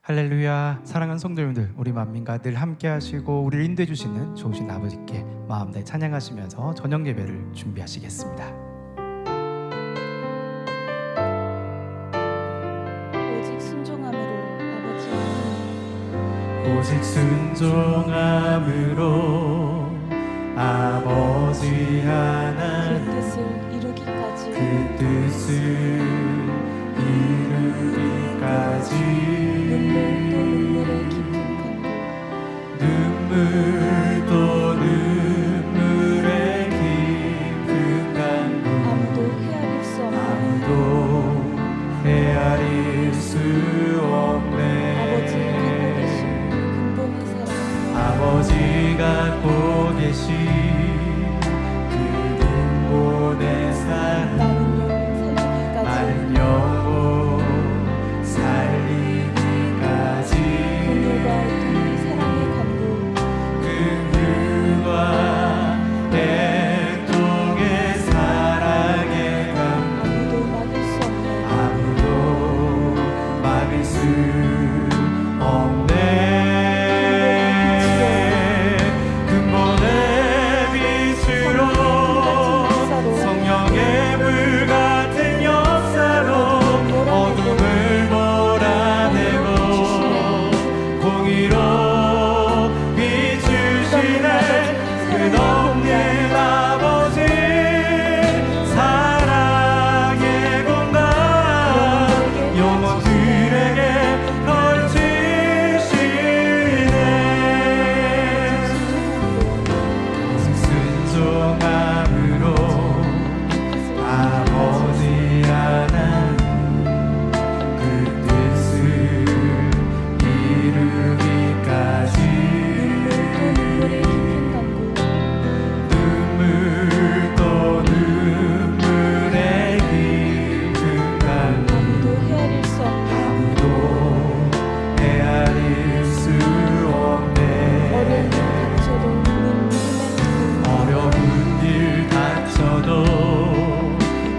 할렐루야. 사랑하는 성도 여러분들, 우리 만민과 늘 함께 하시고 우리를 인도해 주시는 좋으신 아버지께 마음 다해 찬양하시면서 저녁 예배를 준비하시겠습니다. 오직 순종함으로 아버지 오직 순종함으로 아버지 그 하나님 뜻을 이루기까지 그 뜻을 이루기까지 눈물 또 눈물의 깊은 강구 눈물 또 눈물의 깊은 강구 아무도 헤아릴 수 없는 아무도 헤아릴 수 없네. 아버지 갖고 계신 근본의 사랑 많은 영혼 살리기까지 긍휼과 애통의 사랑의 강구 아무도 막을 수 없네. 근본의 빛으로 성령의 물 같은 역사로 어둠을 몰아내고 공의로 비추시네. 끝없는 아버지 사랑의 공간 영혼들에게 펼치시네. 순종함으로 아버지 하나님 그 뜻을 이루기까지 눈물 또 눈물의 깊은 강구 아무도 헤아릴 수 없네. 어려운 일 닥쳐도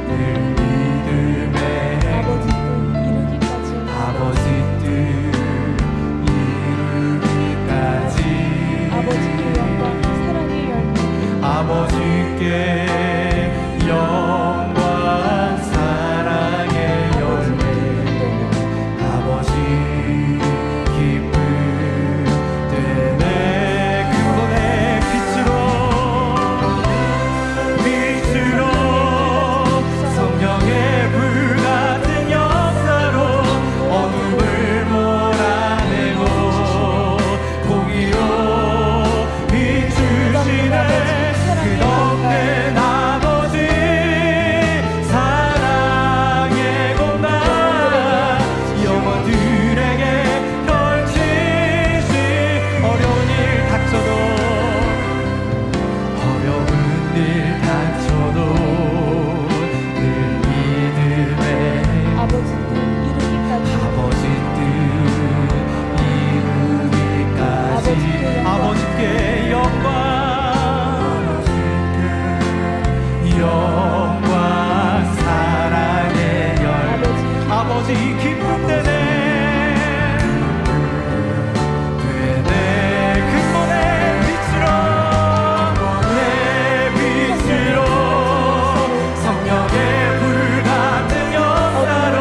늘 믿음의 아버지 뜻 이루기까지 아버지께 영광 사랑의 열매 아버지 기쁨 되네. 근본의 빛으로 성령의 불 같은 역사로 어둠을 몰아내고 공의로 비추시네. 끝없는 아버지 사랑의 공간 영혼들에게 펼치시. 어려운 일 닥쳐도 늘 믿음의 아버지 뜻 이루기까지 아버지께 영광 사랑의 열매 아버지 기쁨 되네. 근본의 빛으로 성령의 불 같은 역사로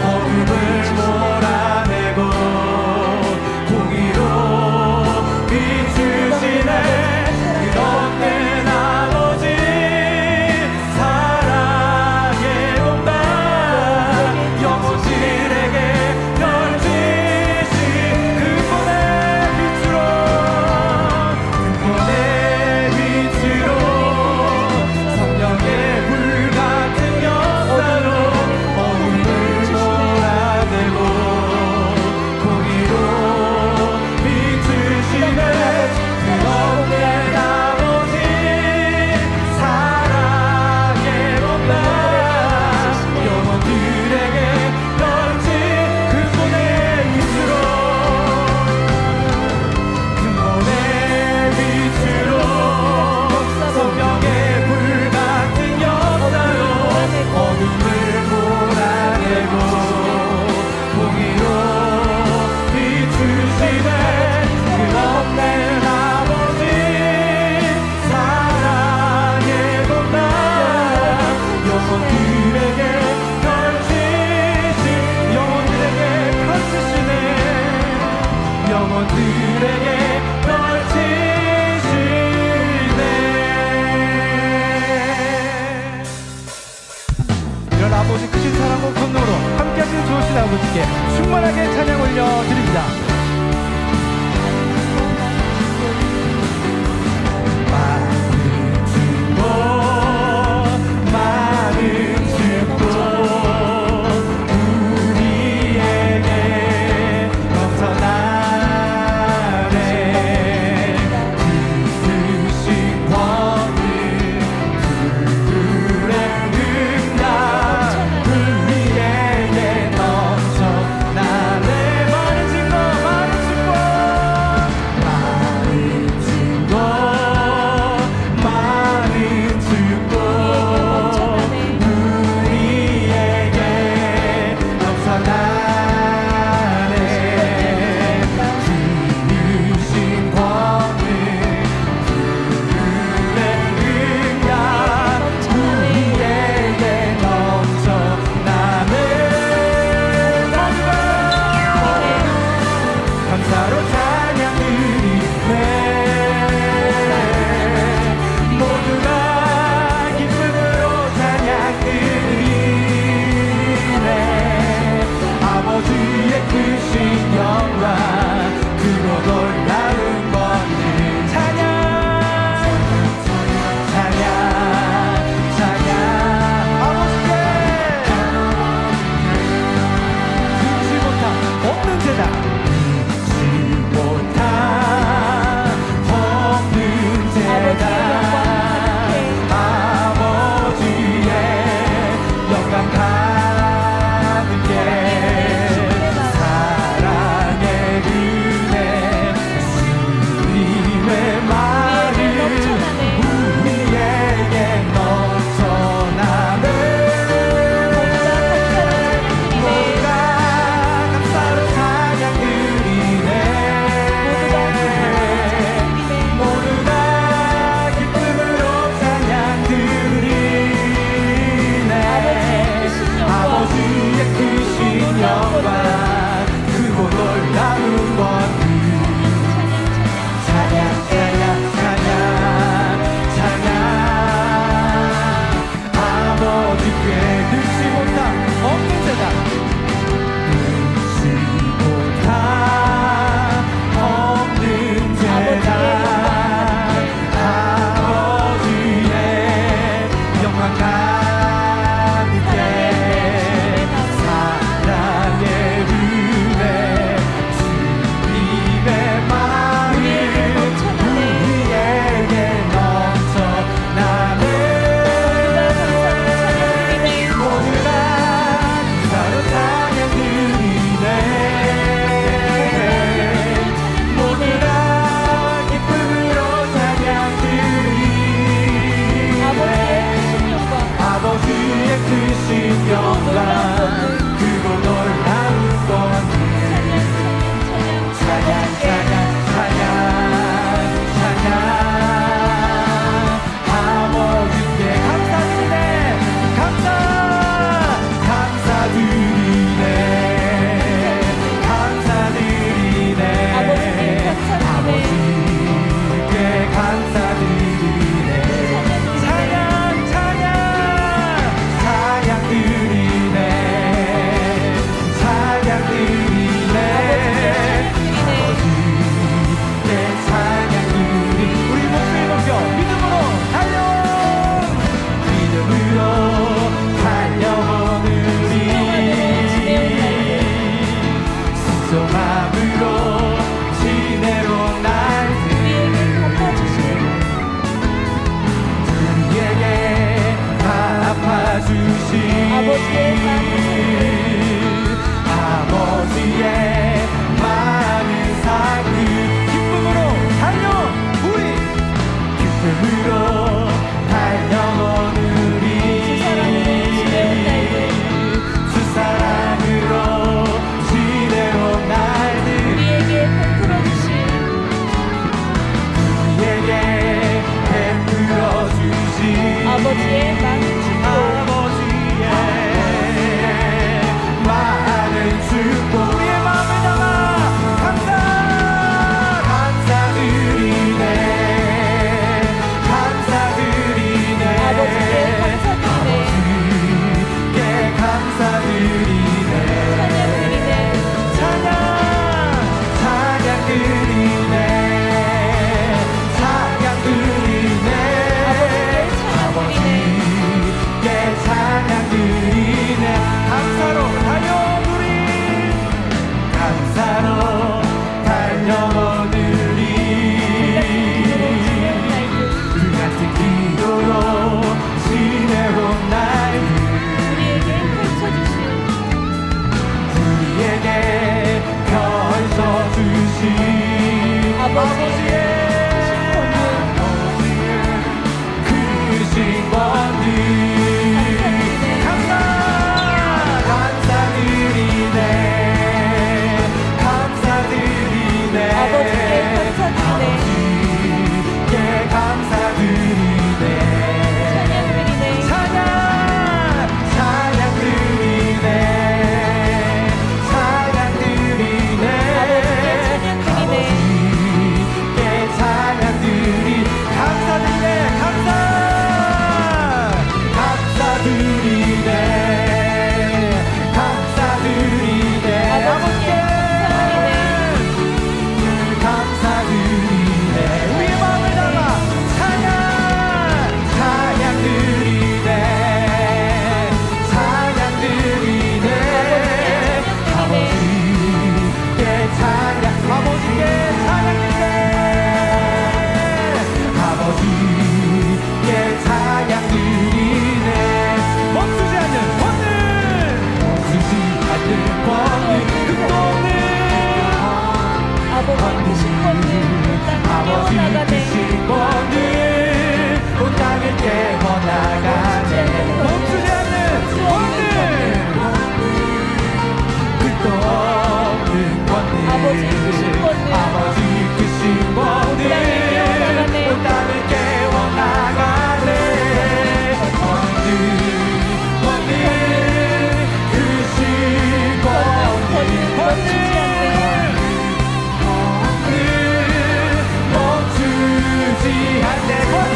어둠을 몰아내고 공의로 비추시네. 끝없는 아버지 사랑의 공간 영원히 아버지께 충만하게 찬양 올려드립니다. 넘쳐 나를 많은 증거 아버지의 크신 권능 감사드리네 아버지께 감사드리네 찬양 드리네 우리의 마음을 담아 찬양 드리네 아버지께 찬양 드리네 멈추지 않는 권능 극도는 아버지 크신 권능 아버지 크신 권능 온 땅을 깨워나가네 멈추지 않는 권능 끝도 없는 권능 아버지 크신 권능 아버지 크신 권능 온 땅을 깨워나가네 권능 크신 권능 멈추지 않네 권능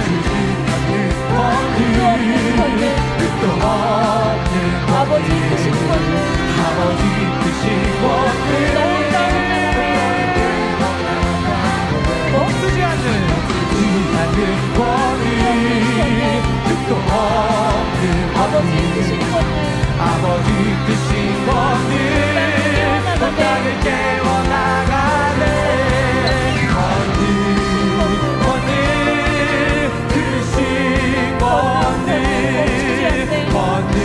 크신 권능 아버지 멈추지 않는 권능 끝도 없는 아버지 크신 권능 아버지 크신 권능 멈추지 않는 권능 끝도 없는 아버지 크신 권능 아버지 크신 권능 온 땅을 깨워나가네 권능 크신 권능 멈추지 않네 권능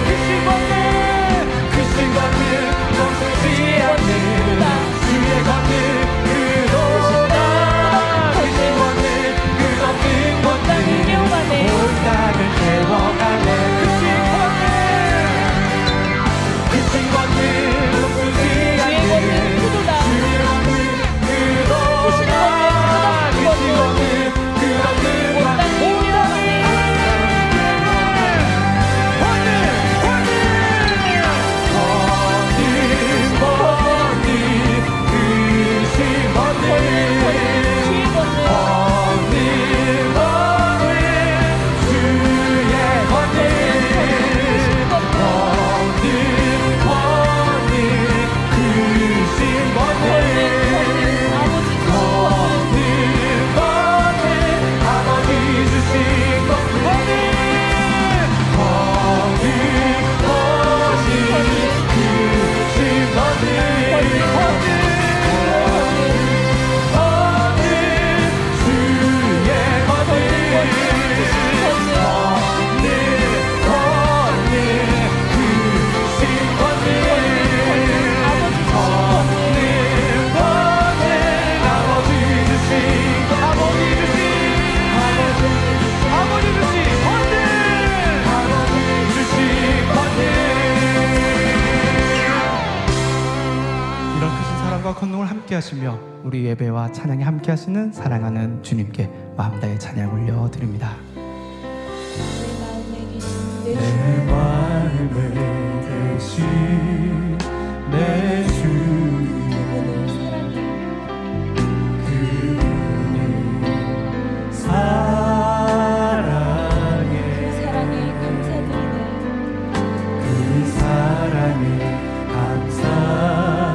크신 권능 아버지 크신 권능 멈추지 않는 주의 권능 그도다 크신 권능 끝없는 권능 온 땅을 깨워가네 크신 권능 멈추지 않는 주의 권능 그도다 크신 권능 끝없는 권능 권능을 함께 하시며 우리 예배와 찬양에 함께 하시는 사랑하는 주님께 마음 다해 찬양 올려드립니다. 내 마음에 계신 내 주님 그분의 사랑에 감사드리네 그 사랑에 감사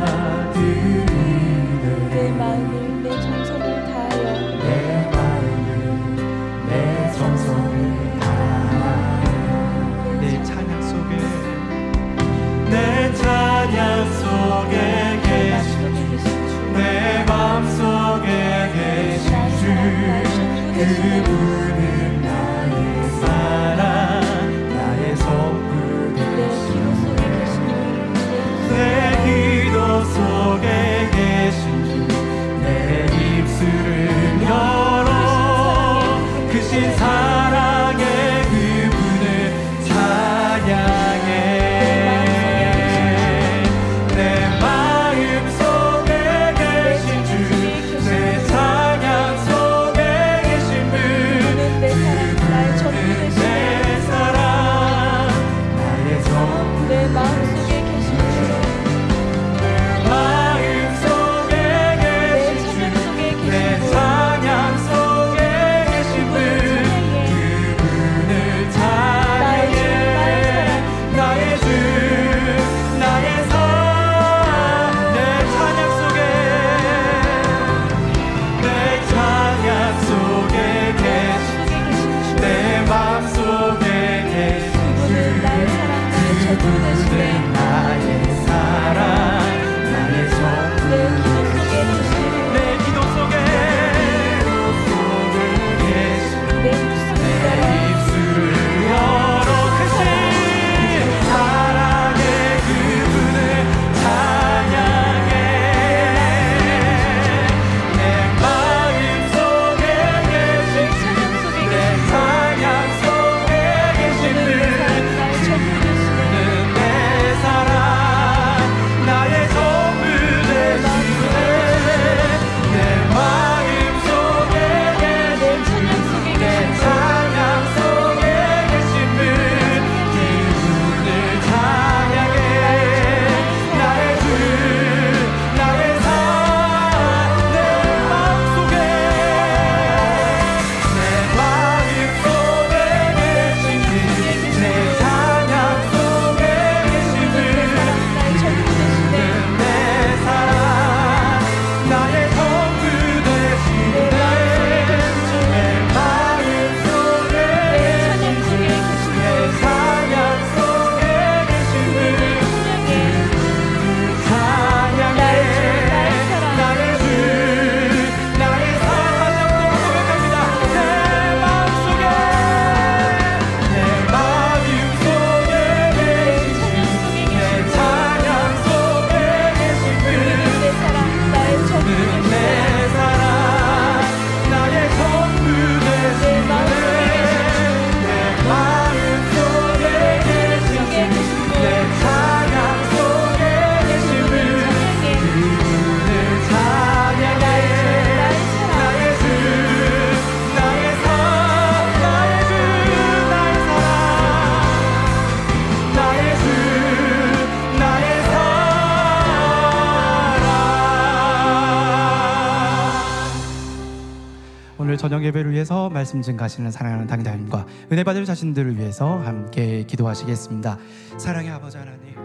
저녁 예배를 위해서 말씀 증가하시는 사랑하는 당장님과 은혜 받을 자신들을 위해서 함께 기도하시겠습니다. 사랑의 아버지 하나님,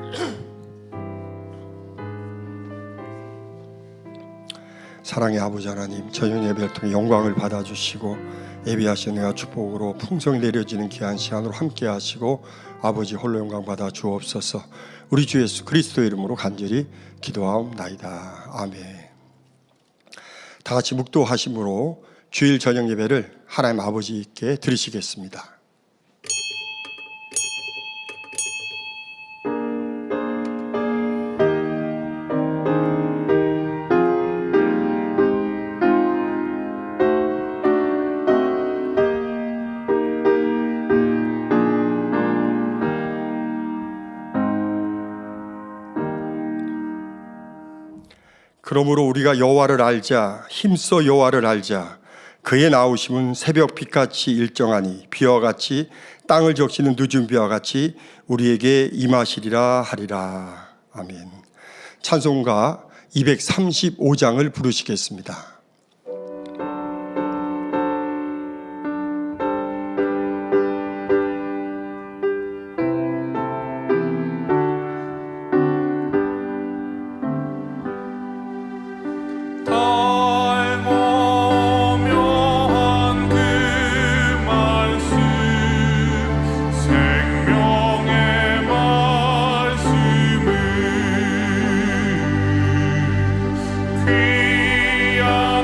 사랑의 아버지 하나님, 저녁 예배를 통해 영광을 받아주시고 예배하시는 은혜와 축복으로 풍성히 내려지는 귀한 시간으로 함께 하시고 아버지 홀로 영광 받아 주옵소서. 우리 주 예수 그리스도의 이름으로 간절히 기도하옵나이다. 아멘. 다 같이 묵도하심으로 주일 저녁 예배를 하나님 아버지께 드리시겠습니다. 그러므로 우리가 여호와를 알자, 힘써 여호와를 알자. 그의 나오심은 새벽 빛같이 일정하니 비와 같이 땅을 적시는 늦은 비와 같이 우리에게 임하시리라 하리라. 아멘. 찬송가 235장을 부르시겠습니다. 귀한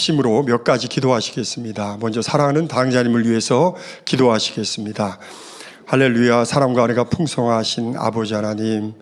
합심으로 몇 가지 기도하시겠습니다. 먼저 사랑하는 당자님을 위해서 기도하시겠습니다. 할렐루야. 사랑과 은혜가 풍성하신 아버지 하나님,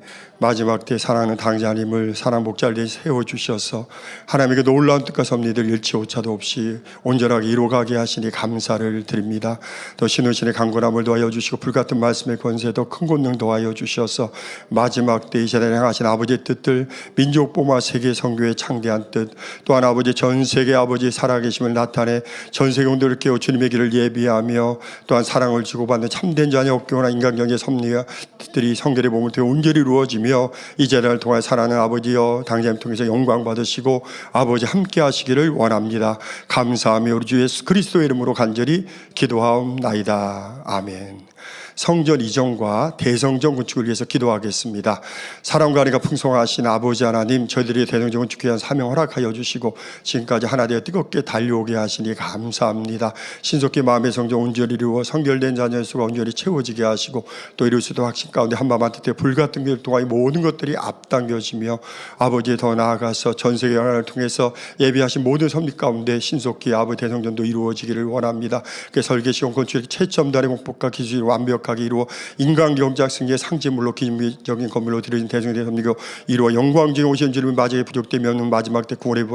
마지막 때 사랑하는 당자님을 사랑 목자리에 세워주셔서 하나님의 그 놀라운 뜻과 섭리들 일치 오차도 없이 온전하게 이루어가게 하시니 감사를 드립니다. 또 신우신의 강건함을 더하여 주시고 불같은 말씀의 권세도 큰 권능 더하여 주셔서 마지막 때 이 세대에 행하신 아버지의 뜻들, 민족 뽀마 세계 선교의 창대한 뜻, 또한 아버지 전 세계 아버지의 살아계심을 나타내 전 세계 온도를 깨워 주님의 길을 예비하며 또한 사랑을 주고받는 참된 자녀 업교나 인간경제 섭리와 뜻들이 성결의 몸을 통해 온전히 이루어지며 이 제단을 통해 살아가는 아버지여 당자님 통해서 영광 받으시고 아버지 함께 하시기를 원합니다. 감사하며 우리 주 예수 그리스도의 이름으로 간절히 기도하옵나이다. 아멘. 성전 이전과 대성전 건축을 위해서 기도하겠습니다. 사랑과 은혜가 풍성하신 아버지 하나님, 저희들이 대성전 건축에 대한 사명 허락하여 주시고 지금까지 하나 되어 뜨겁게 달려오게 하시니 감사합니다. 신속히 마음의 성전 온전히 이루어 성결된 자녀의 수가 온전히 채워지게 하시고 또 이룰 수도 확신 가운데 한밤한 뜻에 불같은 길을 통하여 모든 것들이 앞당겨지며 아버지에 더 나아가서 전 세계 연합을 통해서 예비하신 모든 섭리 가운데 신속히 아버지 대성전도 이루어지기를 원합니다. 그 설계 시공 건축의 최첨단의 공법과 기술이 완벽하게 이루어 인간 경제학 승리의 상징물로 기념적인 건물로 드려진 대성의 섭리고 이루어 영광중에 오신 주님의 마지막에 부족됨이 없는 마지막 때 구원의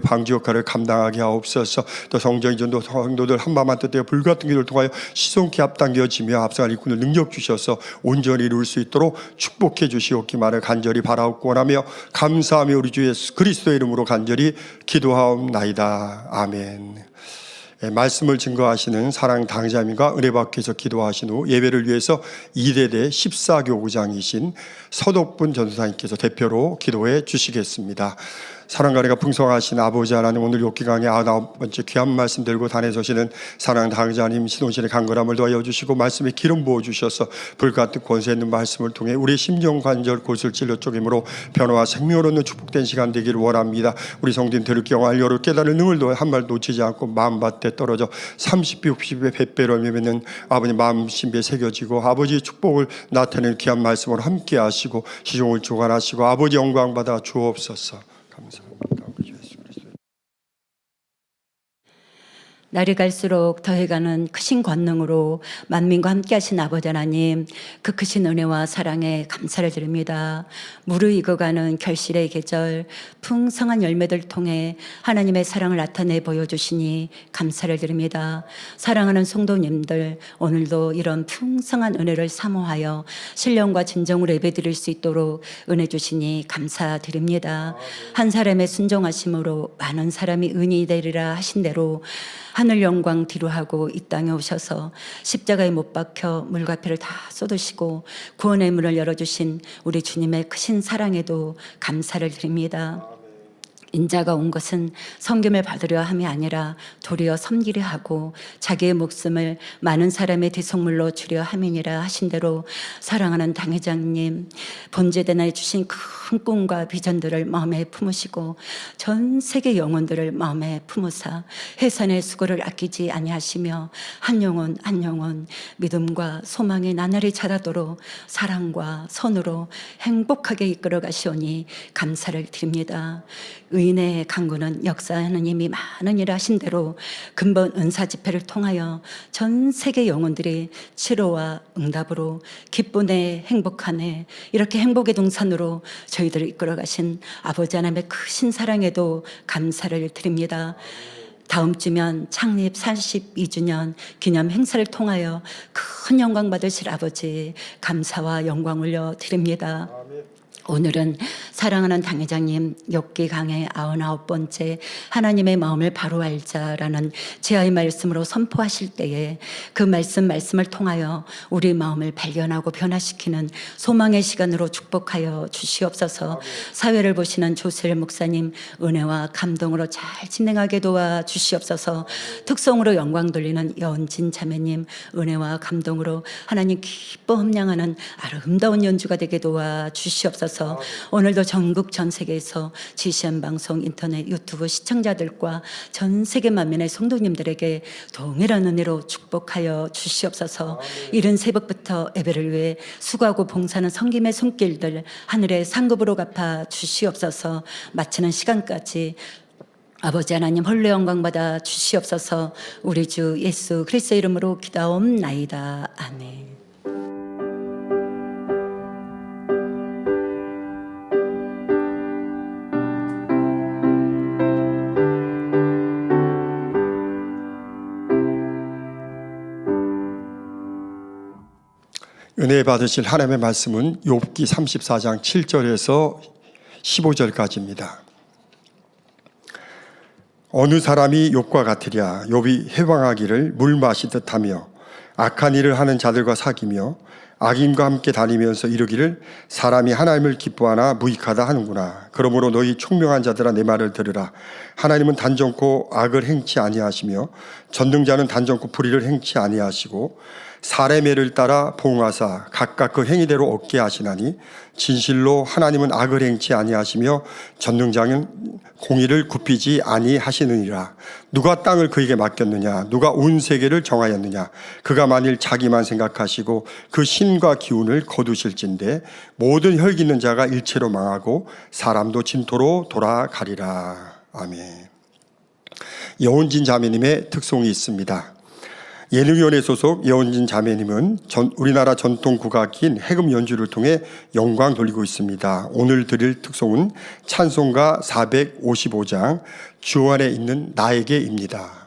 방지 역할을 감당하게 하옵소서. 또 성전 이전도 성도들 한밤한 뜻에 불같은 길을 통하여 시송케 앞당겨지며 앞서갈 일꾼을 능력 주셔서 온전히 이룰 수 있도록 축복해 주시옵기만을 간절히 바라옵고 원하며 감사하며 우리 주 예수 그리스도의 이름으로 간절히 기도하옵나이다. 아멘. 말씀을 증거하시는 사랑 당자님과 은혜 받기 위해서 기도하신 후 예배를 위해서 이대대 14교구장이신 서덕분 전도사님께서 대표로 기도해 주시겠습니다. 사랑과 은혜가 풍성하신 아버지 하나님, 오늘 욕기강의 99번째 귀한 말씀 들고 단에 서시는 사랑 당자님 신혼신의 강건함을 더하여 주시고 말씀에 기름 부어 주셔서 불같은 권세 있는 말씀을 통해 우리 심정 관절 곳을 찔러 쪼개므로 변화와 생명을 얻는 축복된 시간 되기를 원합니다. 우리 성도님 들을 경우 알려를 깨달을 능을 더해 한 말 놓치지 않고 마음밭에 떨어져 30배 60배 100배를 맺는 아버지 마음 신비에 새겨지고 아버지의 축복을 나타내는 귀한 말씀으로 함께 하시고 시종을 주관하시고 아버지 영광 받아 주옵소서. 감사합니다. 날이 갈수록 더해가는 크신 권능으로 만민과 함께 하신 아버지 하나님, 그 크신 은혜와 사랑에 감사를 드립니다. 무르익어가는 결실의 계절, 풍성한 열매들 통해 하나님의 사랑을 나타내 보여주시니 감사를 드립니다. 사랑하는 성도님들, 오늘도 이런 풍성한 은혜를 사모하여 신령과 진정으로 예배드릴 수 있도록 은혜 주시니 감사드립니다. 한 사람의 순종하심으로 많은 사람이 의인이 되리라 하신 대로 하늘 영광 뒤로하고 이 땅에 오셔서 십자가에 못 박혀 물과 피를 다 쏟으시고 구원의 문을 열어주신 우리 주님의 크신 사랑에도 감사를 드립니다. 인자가 온 것은 섬김을 받으려 함이 아니라 도리어 섬기려 하고 자기의 목숨을 많은 사람의 대속물로 주려 함이니라 하신 대로 사랑하는 당회장님, 본제대나에 주신 큰 꿈과 비전들을 마음에 품으시고 전 세계 영혼들을 마음에 품으사 해산의 수고를 아끼지 아니하시며 한 영혼 한 영혼 믿음과 소망의 나날이 자라도록 사랑과 선으로 행복하게 이끌어 가시오니 감사를 드립니다. 의인의 강구는 역사하는 힘이 많은 일 하신 대로 근본 은사 집회를 통하여 전 세계 영혼들이 치료와 응답으로 기쁘네 행복하네 이렇게 행복의 동산으로 저희들을 이끌어 가신 아버지 하나님의 크신 사랑에도 감사를 드립니다. 다음 주면 창립 42주년 기념 행사를 통하여 큰 영광 받으실 아버지 감사와 영광 올려드립니다. 오늘은 사랑하는 당회장님 욥기 강의 99번째 하나님의 마음을 바로 알자라는 제아의 말씀으로 선포하실 때에 그 말씀을 통하여 우리 마음을 발견하고 변화시키는 소망의 시간으로 축복하여 주시옵소서. 사회를 보시는 조세일 목사님 은혜와 감동으로 잘 진행하게 도와 주시옵소서. 특성으로 영광 돌리는 연진 자매님 은혜와 감동으로 하나님 기뻐 함량하는 아름다운 연주가 되게 도와 주시옵소서. 오늘도 전국 전 세계에서 GCN 방송 인터넷 유튜브 시청자들과 전 세계 만민의 성도님들에게 동일한 은혜로 축복하여 주시옵소서. 이른 새벽부터 예배를 위해 수고하고 봉사하는 성김의 손길들 하늘의 상급으로 갚아 주시옵소서. 마치는 시간까지 아버지 하나님 홀로 영광 받아 주시옵소서. 우리 주 예수 그리스도 이름으로 기도하옵나이다. 아멘. 은혜 받으실 하나님의 말씀은 욥기 34장 7절에서 15절까지입니다. 어느 사람이 욥과 같으랴. 욥이 해방하기를 물 마시듯 하며 악한 일을 하는 자들과 사귀며 악인과 함께 다니면서 이르기를 사람이 하나님을 기뻐하나 무익하다 하는구나. 그러므로 너희 총명한 자들아 내 말을 들으라. 하나님은 단정코 악을 행치 아니하시며 전능자는 단정코 불의를 행치 아니하시고 사람의 매를 따라 보응하사 각각 그 행위대로 얻게 하시나니 진실로 하나님은 악을 행치 아니하시며 전능자는 공의를 굽히지 아니하시느니라. 누가 땅을 그에게 맡겼느냐? 누가 온 세계를 정하였느냐? 그가 만일 자기만 생각하시고 그 힘과 기운을 거두실진데 모든 혈기 있는 자가 일체로 망하고 사람도 진토로 돌아가리라. 아멘. 여운진 자매님의 특송이 있습니다. 예능위원회 소속 여운진 자매님은 우리나라 전통 국악기인 해금 연주를 통해 영광 돌리고 있습니다. 오늘 드릴 특송은 찬송가 455장 주 안에 있는 나에게입니다.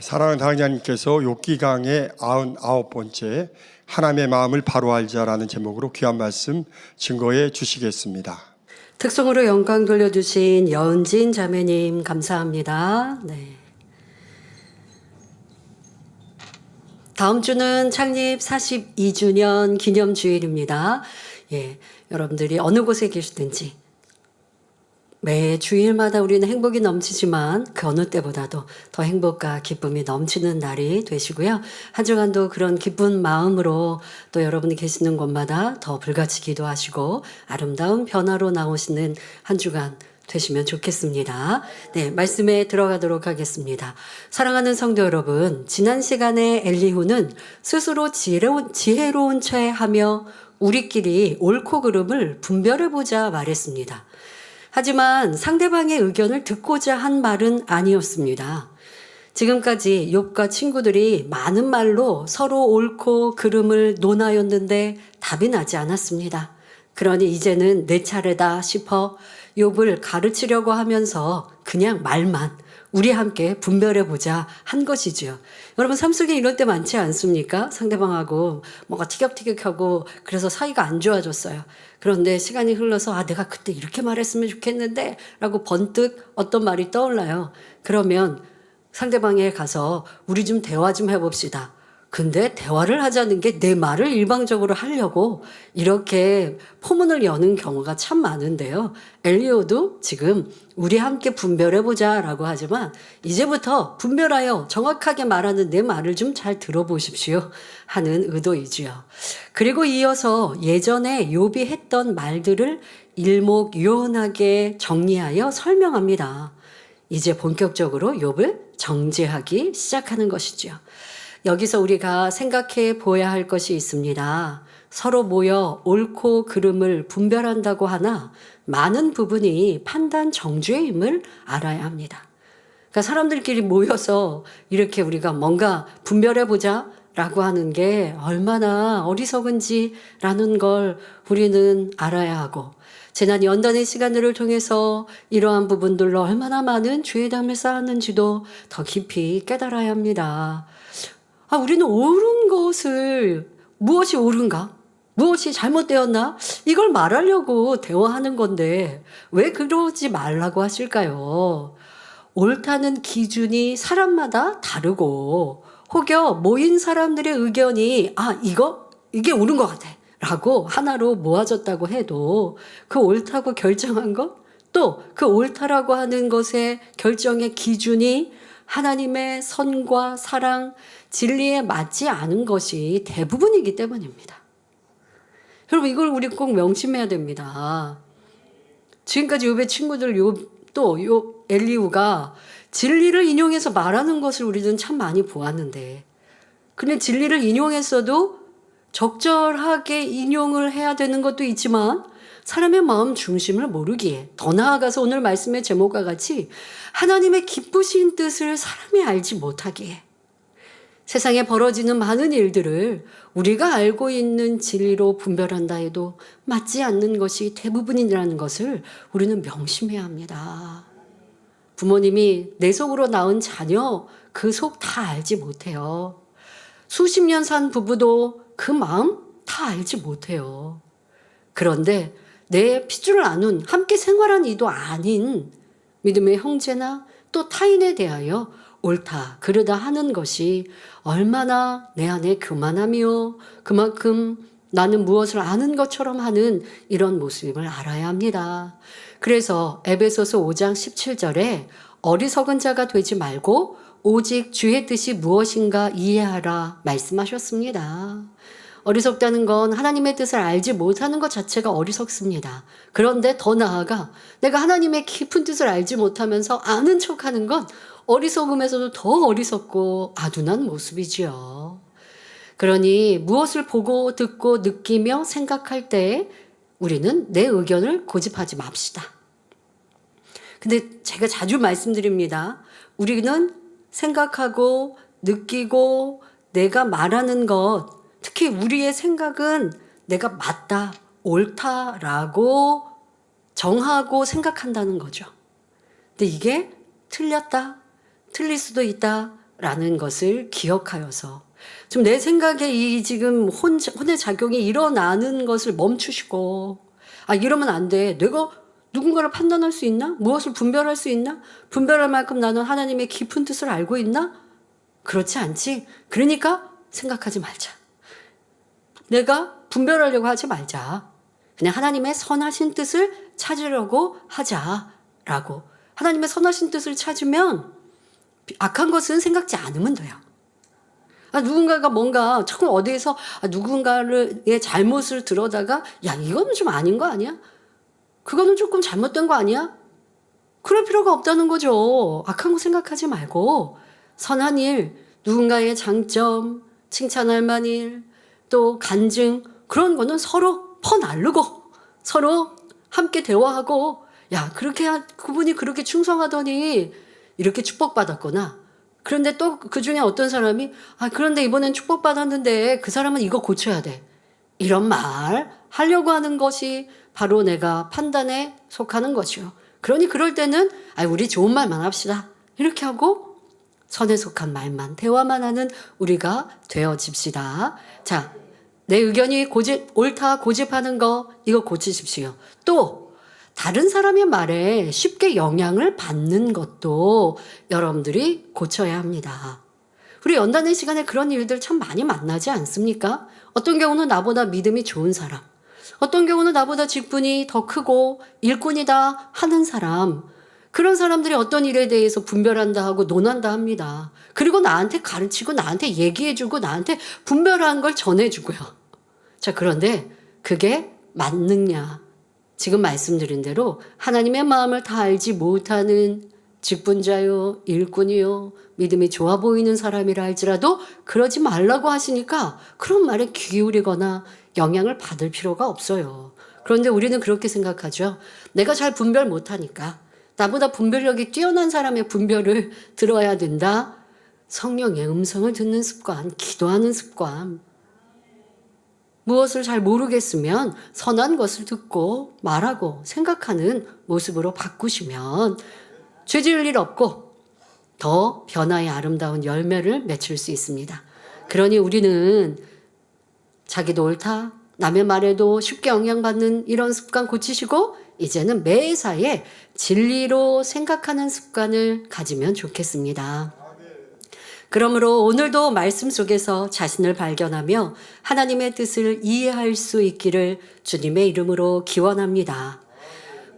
사랑하는 당자님께서 욥기강의 99번째 하나님의 마음을 바로 알자라는 제목으로 귀한 말씀 증거해 주시겠습니다. 특성으로 영광 돌려주신 여은진 자매님 감사합니다. 네. 다음 주는 창립 42주년 기념주일입니다. 예, 여러분들이 어느 곳에 계시든지 매 주일마다 우리는 행복이 넘치지만 그 어느 때보다도 더 행복과 기쁨이 넘치는 날이 되시고요. 한 주간도 그런 기쁜 마음으로 또 여러분이 계시는 곳마다 더 불같이 기도하시고 아름다운 변화로 나오시는 한 주간 되시면 좋겠습니다. 네, 말씀에 들어가도록 하겠습니다. 사랑하는 성도 여러분, 지난 시간에 엘리후는 스스로 지혜로운 체하며 우리끼리 옳고 그름을 분별해보자 말했습니다. 하지만 상대방의 의견을 듣고자 한 말은 아니었습니다. 지금까지 욥과 친구들이 많은 말로 서로 옳고 그름을 논하였는데 답이 나지 않았습니다. 그러니 이제는 내 차례다 싶어 욥을 가르치려고 하면서 그냥 말만 우리 함께 분별해보자 한 것이죠. 여러분 삶 속에 이럴 때 많지 않습니까? 상대방하고 뭔가 티격태격하고 그래서 사이가 안 좋아졌어요. 그런데 시간이 흘러서 내가 그때 이렇게 말했으면 좋겠는데 라고 번뜩 어떤 말이 떠올라요. 그러면 상대방에 가서 우리 좀 대화 좀 해봅시다. 근데 대화를 하자는 게 내 말을 일방적으로 하려고 이렇게 포문을 여는 경우가 참 많은데요. 엘리후도 지금 우리 함께 분별해보자 라고 하지만 이제부터 분별하여 정확하게 말하는 내 말을 좀 잘 들어보십시오 하는 의도이지요. 그리고 이어서 예전에 욥이 했던 말들을 일목요연하게 정리하여 설명합니다. 이제 본격적으로 욥을 정죄하기 시작하는 것이지요. 여기서 우리가 생각해 보아야 할 것이 있습니다. 서로 모여 옳고 그름을 분별한다고 하나 많은 부분이 판단 정죄임을 알아야 합니다. 그러니까 사람들끼리 모여서 이렇게 우리가 뭔가 분별해보자 라고 하는 게 얼마나 어리석은지라는 걸 우리는 알아야 하고 지난 연단의 시간들을 통해서 이러한 부분들로 얼마나 많은 죄담을 쌓았는지도 더 깊이 깨달아야 합니다. 우리는 옳은 것을 무엇이 옳은가? 무엇이 잘못되었나? 이걸 말하려고 대화하는 건데 왜 그러지 말라고 하실까요? 옳다는 기준이 사람마다 다르고 혹여 모인 사람들의 의견이 이게 옳은 것 같아 라고 하나로 모아졌다고 해도 그 옳다고 결정한 것 또 그 옳다라고 하는 것의 결정의 기준이 하나님의 선과 사랑, 진리에 맞지 않은 것이 대부분이기 때문입니다. 여러분 이걸 우리 꼭 명심해야 됩니다. 지금까지 욥의 친구들 또 엘리후가 진리를 인용해서 말하는 것을 우리는 참 많이 보았는데 근데 진리를 인용했어도 적절하게 인용을 해야 되는 것도 있지만 사람의 마음 중심을 모르기에 더 나아가서 오늘 말씀의 제목과 같이 하나님의 기쁘신 뜻을 사람이 알지 못하기에 세상에 벌어지는 많은 일들을 우리가 알고 있는 진리로 분별한다 해도 맞지 않는 것이 대부분이라는 것을 우리는 명심해야 합니다. 부모님이 내 속으로 낳은 자녀 그 속 다 알지 못해요. 수십 년 산 부부도 그 마음 다 알지 못해요. 그런데 내 핏줄을 나눈 함께 생활한 이도 아닌 믿음의 형제나 또 타인에 대하여 옳다 그르다 하는 것이 얼마나 내 안에 교만하며 그만큼 나는 무엇을 아는 것처럼 하는 이런 모습임을 알아야 합니다. 그래서 에베소서 5장 17절에 어리석은 자가 되지 말고 오직 주의 뜻이 무엇인가 이해하라 말씀하셨습니다. 어리석다는 건 하나님의 뜻을 알지 못하는 것 자체가 어리석습니다. 그런데 더 나아가 내가 하나님의 깊은 뜻을 알지 못하면서 아는 척하는 건 어리석음에서도 더 어리석고 아둔한 모습이지요. 그러니 무엇을 보고 듣고 느끼며 생각할 때 우리는 내 의견을 고집하지 맙시다. 근데 제가 자주 말씀드립니다. 우리는 생각하고 느끼고 내가 말하는 것 특히 우리의 생각은 내가 맞다, 옳다라고 정하고 생각한다는 거죠. 근데 이게 틀렸다, 틀릴 수도 있다, 라는 것을 기억하여서 좀 내 생각에 이 지금 혼의 작용이 일어나는 것을 멈추시고, 아, 이러면 안 돼. 내가 누군가를 판단할 수 있나? 무엇을 분별할 수 있나? 분별할 만큼 나는 하나님의 깊은 뜻을 알고 있나? 그렇지 않지. 그러니까 생각하지 말자. 내가 분별하려고 하지 말자. 그냥 하나님의 선하신 뜻을 찾으려고 하자라고. 하나님의 선하신 뜻을 찾으면 악한 것은 생각지 않으면 돼요. 아, 누군가가 뭔가 자꾸 어디에서 누군가의 잘못을 들어다가 야, 이거는 좀 아닌 거 아니야? 그거는 조금 잘못된 거 아니야? 그럴 필요가 없다는 거죠. 악한 거 생각하지 말고 선한 일, 누군가의 장점, 칭찬할 만한 일, 또 간증, 그런 거는 서로 퍼나르고 서로 함께 대화하고, 야, 그분이 그렇게 충성하더니 이렇게 축복받았구나. 그런데 또 그 중에 어떤 사람이 그런데 이번엔 축복받았는데 그 사람은 이거 고쳐야 돼. 이런 말 하려고 하는 것이 바로 내가 판단에 속하는 것이요. 그러니 그럴 때는 우리 좋은 말만 합시다. 이렇게 하고 선에 속한 말만, 대화만 하는 우리가 되어집시다. 자, 내 의견이 옳다 고집하는 거 이거 고치십시오. 또 다른 사람의 말에 쉽게 영향을 받는 것도 여러분들이 고쳐야 합니다. 우리 연단의 시간에 그런 일들 참 많이 만나지 않습니까? 어떤 경우는 나보다 믿음이 좋은 사람, 어떤 경우는 나보다 직분이 더 크고 일꾼이다 하는 사람, 그런 사람들이 어떤 일에 대해서 분별한다 하고 논한다 합니다. 그리고 나한테 가르치고 나한테 얘기해주고 나한테 분별한 걸 전해주고요. 자, 그런데 그게 맞느냐? 지금 말씀드린 대로 하나님의 마음을 다 알지 못하는 직분자요, 일꾼이요, 믿음이 좋아 보이는 사람이라 할지라도 그러지 말라고 하시니까 그런 말에 귀 기울이거나 영향을 받을 필요가 없어요. 그런데 우리는 그렇게 생각하죠. 내가 잘 분별 못하니까 나보다 분별력이 뛰어난 사람의 분별을 들어야 된다. 성령의 음성을 듣는 습관, 기도하는 습관. 무엇을 잘 모르겠으면 선한 것을 듣고 말하고 생각하는 모습으로 바꾸시면 죄 지을 일 없고 더 변화의 아름다운 열매를 맺을 수 있습니다. 그러니 우리는 자기도 옳다, 남의 말에도 쉽게 영향받는 이런 습관 고치시고 이제는 매사에 진리로 생각하는 습관을 가지면 좋겠습니다. 그러므로 오늘도 말씀 속에서 자신을 발견하며 하나님의 뜻을 이해할 수 있기를 주님의 이름으로 기원합니다.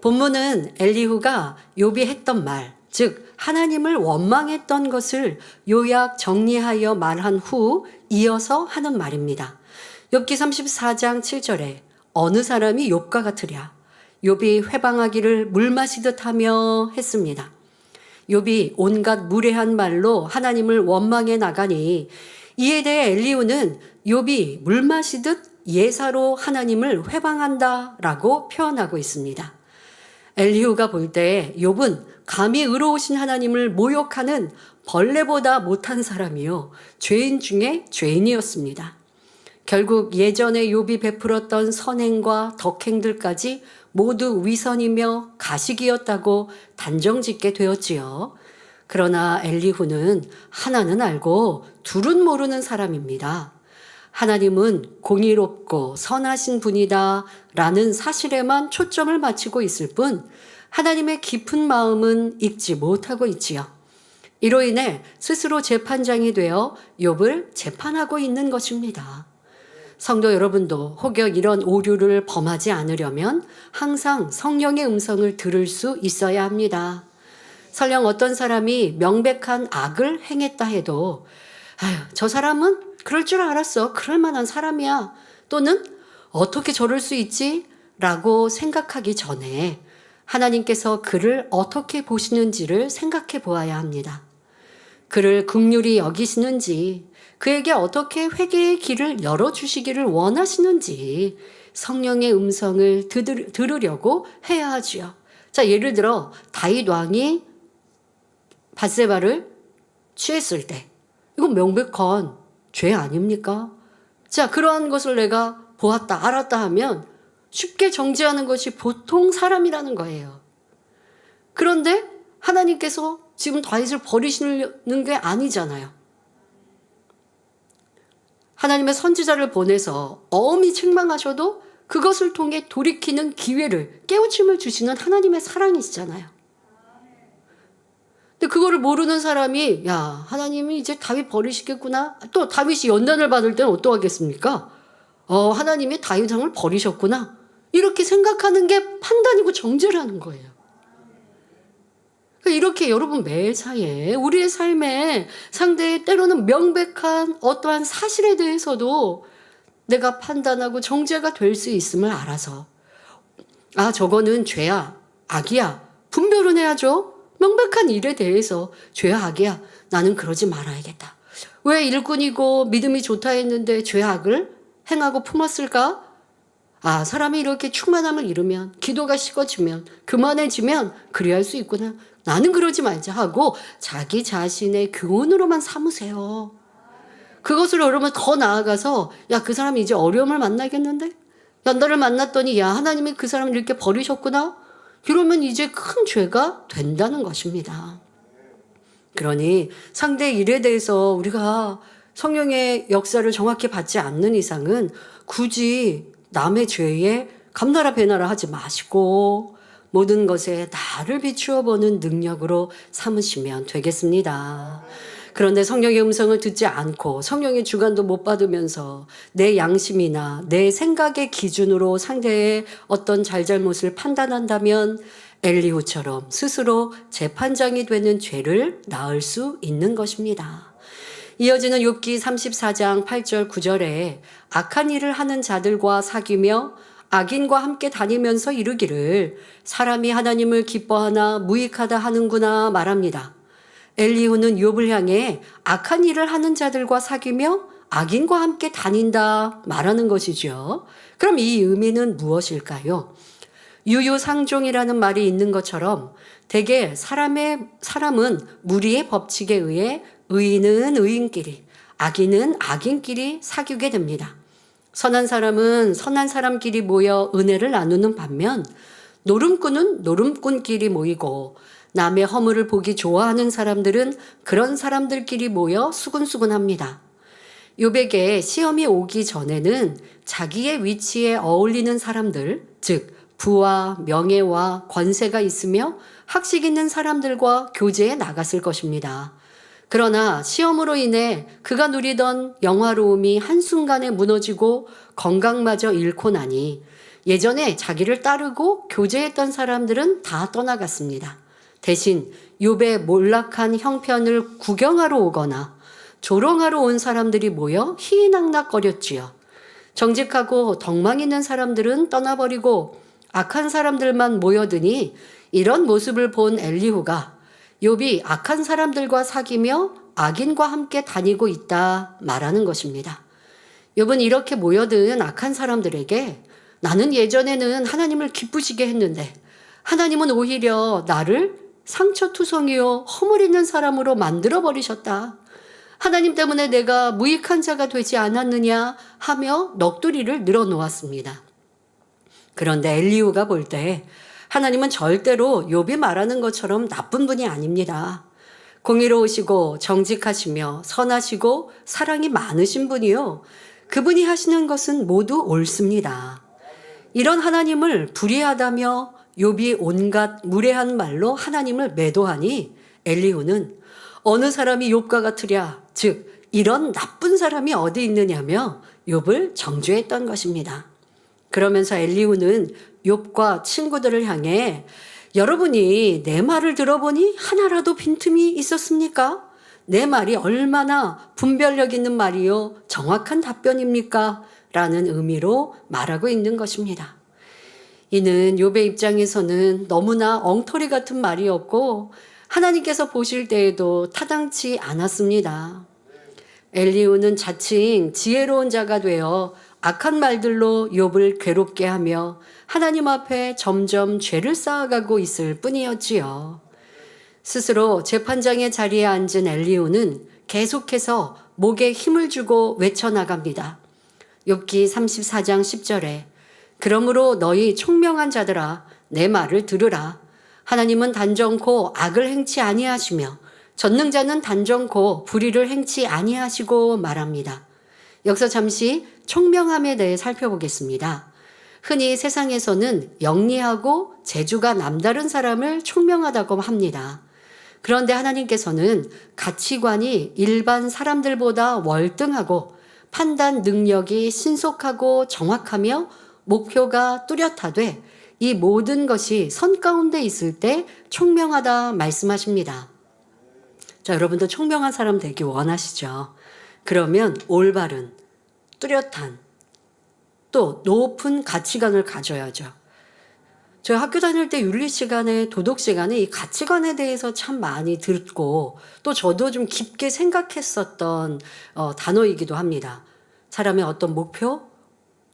본문은 엘리후가 욥이 했던 말, 즉 하나님을 원망했던 것을 요약 정리하여 말한 후 이어서 하는 말입니다. 욥기 34장 7절에 어느 사람이 욥과 같으랴. 욥이 회방하기를 물 마시듯 하며 했습니다. 욥이 온갖 무례한 말로 하나님을 원망해 나가니 이에 대해 엘리후는 욥이 물 마시듯 예사로 하나님을 회방한다라고 표현하고 있습니다. 엘리후가 볼 때 욥은 감히 의로우신 하나님을 모욕하는 벌레보다 못한 사람이요, 죄인 중에 죄인이었습니다. 결국 예전에 욥이 베풀었던 선행과 덕행들까지 모두 위선이며 가식이었다고 단정짓게 되었지요. 그러나 엘리후는 하나는 알고 둘은 모르는 사람입니다. 하나님은 공의롭고 선하신 분이다 라는 사실에만 초점을 맞추고 있을 뿐 하나님의 깊은 마음은 읽지 못하고 있지요. 이로 인해 스스로 재판장이 되어 욥을 재판하고 있는 것입니다. 성도 여러분도 혹여 이런 오류를 범하지 않으려면 항상 성령의 음성을 들을 수 있어야 합니다. 설령 어떤 사람이 명백한 악을 행했다 해도 저 사람은 그럴 줄 알았어. 그럴 만한 사람이야. 또는 어떻게 저럴 수 있지? 라고 생각하기 전에 하나님께서 그를 어떻게 보시는지를 생각해 보아야 합니다. 그를 긍휼히 여기시는지, 그에게 어떻게 회개의 길을 열어주시기를 원하시는지 성령의 음성을 들으려고 해야 하지요. 자, 예를 들어 다윗 왕이 밧세바를 취했을 때 이건 명백한 죄 아닙니까? 자, 그러한 것을 내가 보았다, 알았다 하면 쉽게 정죄하는 것이 보통 사람이라는 거예요. 그런데 하나님께서 지금 다윗을 버리시는 게 아니잖아요. 하나님의 선지자를 보내서 엄히 책망하셔도 그것을 통해 돌이키는 기회를, 깨우침을 주시는 하나님의 사랑이시잖아요. 근데 그거를 모르는 사람이 야, 하나님이 이제 다윗 버리시겠구나. 또 다윗이 연단을 받을 때는 어떡하겠습니까? 하나님이 다윗 왕을 버리셨구나. 이렇게 생각하는 게 판단이고 정죄라는 거예요. 이렇게 여러분 매사에 우리의 삶에 상대의 때로는 명백한 어떠한 사실에 대해서도 내가 판단하고 정죄가 될 수 있음을 알아서 저거는 죄야, 악이야. 분별은 해야죠. 명백한 일에 대해서 죄야, 악이야. 나는 그러지 말아야겠다. 왜 일꾼이고 믿음이 좋다 했는데 죄, 악을 행하고 품었을까? 사람이 이렇게 충만함을 잃으면, 기도가 식어지면, 교만해지면 그래야 할 수 있구나. 나는 그러지 말자 하고 자기 자신의 교훈으로만 삼으세요. 그것을 여러분 더 나아가서 그 사람이 이제 어려움을 만나겠는데? 연단을 만났더니 하나님이 그 사람을 이렇게 버리셨구나? 이러면 이제 큰 죄가 된다는 것입니다. 그러니 상대의 일에 대해서 우리가 성령의 역사를 정확히 받지 않는 이상은 굳이 남의 죄에 감나라 배나라 하지 마시고 모든 것에 나를 비추어 보는 능력으로 삼으시면 되겠습니다. 그런데 성령의 음성을 듣지 않고 성령의 주관도 못 받으면서 내 양심이나 내 생각의 기준으로 상대의 어떤 잘잘못을 판단한다면 엘리후처럼 스스로 재판장이 되는 죄를 낳을 수 있는 것입니다. 이어지는 욥기 34장 8절 9절에 악한 일을 하는 자들과 사귀며 악인과 함께 다니면서 이르기를 사람이 하나님을 기뻐하나 무익하다 하는구나 말합니다. 엘리후는 욥을 향해 악한 일을 하는 자들과 사귀며 악인과 함께 다닌다 말하는 것이죠. 그럼 이 의미는 무엇일까요? 유유상종이라는 말이 있는 것처럼 대개 사람은 무리의 법칙에 의해 의인은 의인끼리, 악인은 악인끼리 사귀게 됩니다. 선한 사람은 선한 사람끼리 모여 은혜를 나누는 반면 노름꾼은 노름꾼끼리 모이고 남의 허물을 보기 좋아하는 사람들은 그런 사람들끼리 모여 수군수군합니다. 욥에게 시험이 오기 전에는 자기의 위치에 어울리는 사람들, 즉 부와 명예와 권세가 있으며 학식 있는 사람들과 교제에 나갔을 것입니다. 그러나 시험으로 인해 그가 누리던 영화로움이 한순간에 무너지고 건강마저 잃고 나니 예전에 자기를 따르고 교제했던 사람들은 다 떠나갔습니다. 대신 욥의 몰락한 형편을 구경하러 오거나 조롱하러 온 사람들이 모여 희희낙낙거렸지요. 정직하고 덕망 있는 사람들은 떠나버리고 악한 사람들만 모여드니 이런 모습을 본 엘리후가 욥이 악한 사람들과 사귀며 악인과 함께 다니고 있다 말하는 것입니다. 욥은 이렇게 모여든 악한 사람들에게 나는 예전에는 하나님을 기쁘시게 했는데 하나님은 오히려 나를 상처투성이요 허물 있는 사람으로 만들어버리셨다. 하나님 때문에 내가 무익한 자가 되지 않았느냐 하며 넋두리를 늘어놓았습니다. 그런데 엘리후가 볼 때 하나님은 절대로 욥이 말하는 것처럼 나쁜 분이 아닙니다. 공의로우시고 정직하시며 선하시고 사랑이 많으신 분이요. 그분이 하시는 것은 모두 옳습니다. 이런 하나님을 불의하다며 욥이 온갖 무례한 말로 하나님을 매도하니 엘리후는 어느 사람이 욥과 같으랴, 즉 이런 나쁜 사람이 어디 있느냐며 욥을 정죄했던 것입니다. 그러면서 엘리후는 욥과 친구들을 향해 여러분이 내 말을 들어보니 하나라도 빈틈이 있었습니까? 내 말이 얼마나 분별력 있는 말이요 정확한 답변입니까? 라는 의미로 말하고 있는 것입니다. 이는 욥의 입장에서는 너무나 엉터리 같은 말이었고 하나님께서 보실 때에도 타당치 않았습니다. 엘리후는 자칭 지혜로운 자가 되어 악한 말들로 욥을 괴롭게 하며 하나님 앞에 점점 죄를 쌓아가고 있을 뿐이었지요. 스스로 재판장의 자리에 앉은 엘리후는 계속해서 목에 힘을 주고 외쳐나갑니다. 욥기 34장 10절에 그러므로 너희 총명한 자들아 내 말을 들으라. 하나님은 단정코 악을 행치 아니하시며 전능자는 단정코 불의를 행치 아니하시고 말합니다. 여기서 잠시 총명함에 대해 살펴보겠습니다. 흔히 세상에서는 영리하고 재주가 남다른 사람을 총명하다고 합니다. 그런데 하나님께서는 가치관이 일반 사람들보다 월등하고 판단 능력이 신속하고 정확하며 목표가 뚜렷하되 이 모든 것이 선 가운데 있을 때 총명하다 말씀하십니다. 자, 여러분도 총명한 사람 되기 원하시죠? 그러면 올바른, 뚜렷한, 또 높은 가치관을 가져야죠. 제가 학교 다닐 때 윤리 시간에, 도덕 시간에 이 가치관에 대해서 참 많이 듣고 또 저도 좀 깊게 생각했었던 단어이기도 합니다. 사람의 어떤 목표,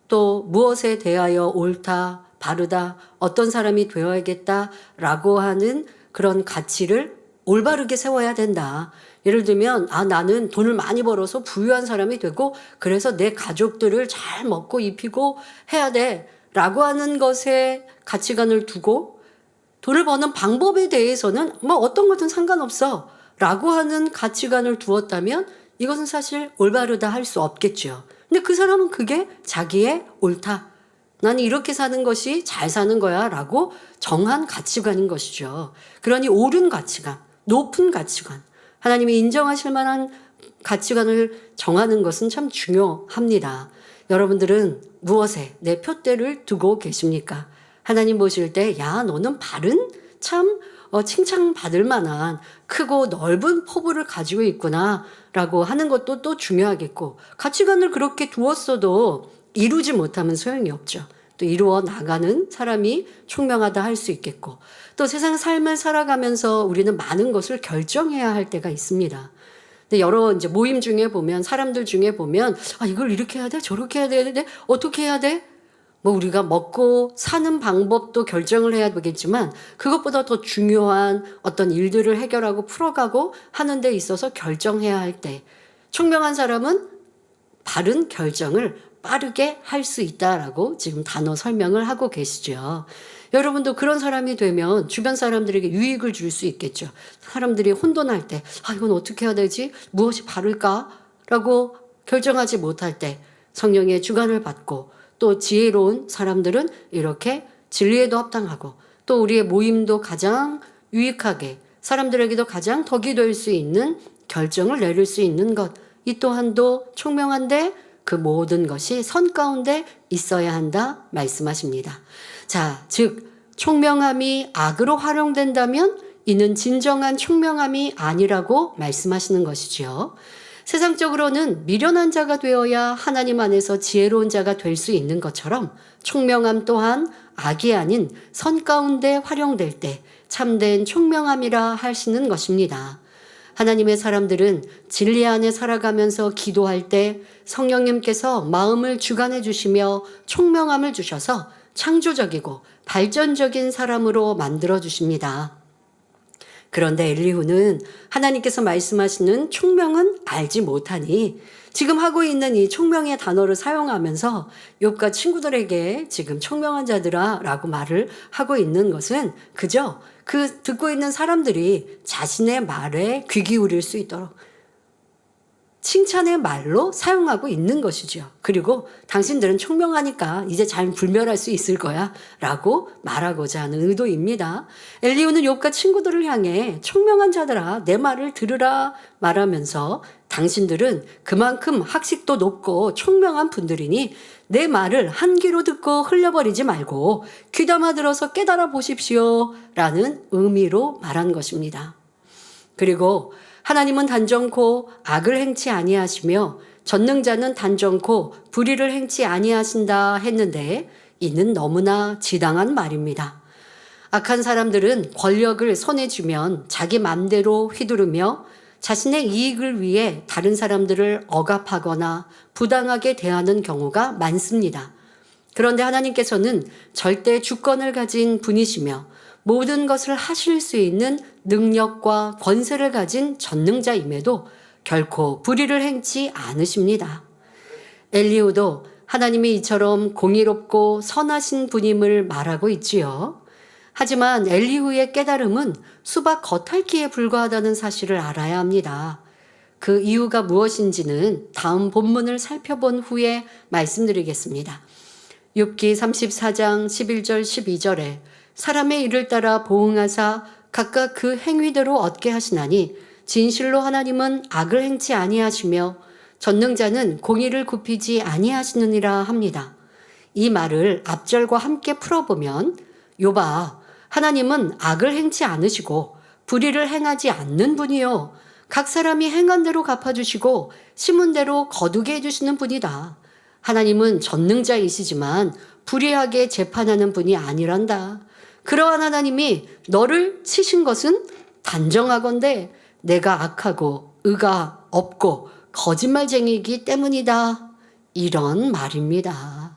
또 무엇에 대하여 옳다, 바르다, 어떤 사람이 되어야겠다라고 하는 그런 가치를 올바르게 세워야 된다. 예를 들면 나는 돈을 많이 벌어서 부유한 사람이 되고 그래서 내 가족들을 잘 먹고 입히고 해야 돼 라고 하는 것에 가치관을 두고 돈을 버는 방법에 대해서는 뭐 어떤 것든 상관없어 라고 하는 가치관을 두었다면 이것은 사실 올바르다 할 수 없겠죠. 근데 그 사람은 그게 자기의 옳다, 나는 이렇게 사는 것이 잘 사는 거야 라고 정한 가치관인 것이죠. 그러니 옳은 가치관, 높은 가치관, 하나님이 인정하실 만한 가치관을 정하는 것은 참 중요합니다. 여러분들은 무엇에 내 표대를 두고 계십니까? 하나님 보실 때, 야, 너는 바른 참 칭찬받을 만한 크고 넓은 포부를 가지고 있구나 라고 하는 것도 또 중요하겠고, 가치관을 그렇게 두었어도 이루지 못하면 소용이 없죠. 또 이루어 나가는 사람이 총명하다 할 수 있겠고, 또 세상 삶을 살아가면서 우리는 많은 것을 결정해야 할 때가 있습니다. 근데 여러 이제 모임 중에 보면, 사람들 중에 보면, 이걸 이렇게 해야 돼? 저렇게 해야 돼? 어떻게 해야 돼? 뭐 우리가 먹고 사는 방법도 결정을 해야 되겠지만 그것보다 더 중요한 어떤 일들을 해결하고 풀어가고 하는 데 있어서 결정해야 할 때, 총명한 사람은 바른 결정을 빠르게 할 수 있다라고 지금 단어 설명을 하고 계시죠. 여러분도 그런 사람이 되면 주변 사람들에게 유익을 줄 수 있겠죠. 사람들이 혼돈할 때, 이건 어떻게 해야 되지? 무엇이 바를까? 라고 결정하지 못할 때 성령의 주관을 받고, 또 지혜로운 사람들은 이렇게 진리에도 합당하고 또 우리의 모임도 가장 유익하게, 사람들에게도 가장 덕이 될 수 있는 결정을 내릴 수 있는 것, 이 또한도 총명한데 그 모든 것이 선 가운데 있어야 한다 말씀하십니다. 자, 즉 총명함이 악으로 활용된다면 이는 진정한 총명함이 아니라고 말씀하시는 것이지요. 세상적으로는 미련한 자가 되어야 하나님 안에서 지혜로운 자가 될 수 있는 것처럼 총명함 또한 악이 아닌 선 가운데 활용될 때 참된 총명함이라 하시는 것입니다. 하나님의 사람들은 진리 안에 살아가면서 기도할 때 성령님께서 마음을 주관해 주시며 총명함을 주셔서 창조적이고 발전적인 사람으로 만들어 주십니다. 그런데 엘리후는 하나님께서 말씀하시는 총명은 알지 못하니 지금 하고 있는 이 총명의 단어를 사용하면서 욥과 친구들에게 지금 총명한 자들아 라고 말을 하고 있는 것은 그저 그 듣고 있는 사람들이 자신의 말에 귀 기울일 수 있도록 칭찬의 말로 사용하고 있는 것이죠. 그리고 당신들은 총명하니까 이제 잘 불멸할 수 있을 거야 라고 말하고자 하는 의도입니다. 엘리후는 욥과 친구들을 향해 총명한 자들아 내 말을 들으라 말하면서 당신들은 그만큼 학식도 높고 총명한 분들이니 내 말을 한 귀로 듣고 흘려버리지 말고 귀담아 들어서 깨달아 보십시오 라는 의미로 말한 것입니다. 그리고 하나님은 단정코 악을 행치 아니하시며 전능자는 단정코 불의를 행치 아니하신다 했는데 이는 너무나 지당한 말입니다. 악한 사람들은 권력을 손에 쥐면 자기 맘대로 휘두르며 자신의 이익을 위해 다른 사람들을 억압하거나 부당하게 대하는 경우가 많습니다. 그런데 하나님께서는 절대 주권을 가진 분이시며 모든 것을 하실 수 있는 능력과 권세를 가진 전능자임에도 결코 불의를 행치 않으십니다. 엘리후도 하나님이 이처럼 공의롭고 선하신 분임을 말하고 있지요. 하지만 엘리후의 깨달음은 수박 겉핥기에 불과하다는 사실을 알아야 합니다. 그 이유가 무엇인지는 다음 본문을 살펴본 후에 말씀드리겠습니다. 욥기 34장 11절 12절에 사람의 일을 따라 보응하사 각각 그 행위대로 얻게 하시나니 진실로 하나님은 악을 행치 아니하시며 전능자는 공의를 굽히지 아니하시느니라 합니다. 이 말을 앞절과 함께 풀어보면 욥아, 하나님은 악을 행치 않으시고 불의를 행하지 않는 분이요 각 사람이 행한 대로 갚아주시고 심은 대로 거두게 해주시는 분이다. 하나님은 전능자이시지만 불의하게 재판하는 분이 아니란다. 그러한 하나님이 너를 치신 것은 단정하건대 내가 악하고 의가 없고 거짓말쟁이이기 때문이다. 이런 말입니다.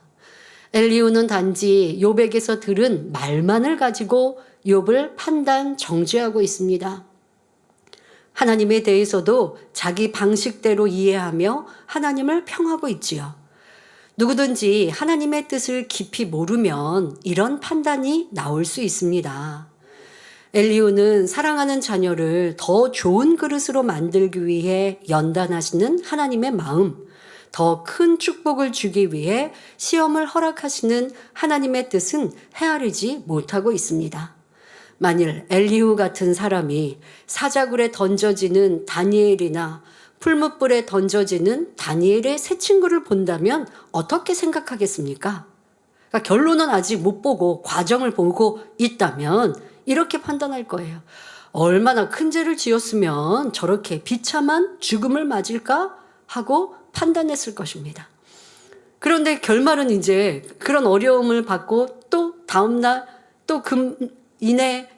엘리후는 단지 욥에게서 들은 말만을 가지고 욥을 판단 정죄하고 있습니다. 하나님에 대해서도 자기 방식대로 이해하며 하나님을 평하고 있지요. 누구든지 하나님의 뜻을 깊이 모르면 이런 판단이 나올 수 있습니다. 엘리후는 사랑하는 자녀를 더 좋은 그릇으로 만들기 위해 연단하시는 하나님의 마음, 더 큰 축복을 주기 위해 시험을 허락하시는 하나님의 뜻은 헤아리지 못하고 있습니다. 만일 엘리후 같은 사람이 사자굴에 던져지는 다니엘이나 풀무불에 던져지는 다니엘의 새 친구를 본다면 어떻게 생각하겠습니까? 그러니까 결론은 아직 못 보고 과정을 보고 있다면 이렇게 판단할 거예요. 얼마나 큰 죄를 지었으면 저렇게 비참한 죽음을 맞을까 하고 판단했을 것입니다. 그런데 결말은 이제 그런 어려움을 받고 또 다음날 또 이내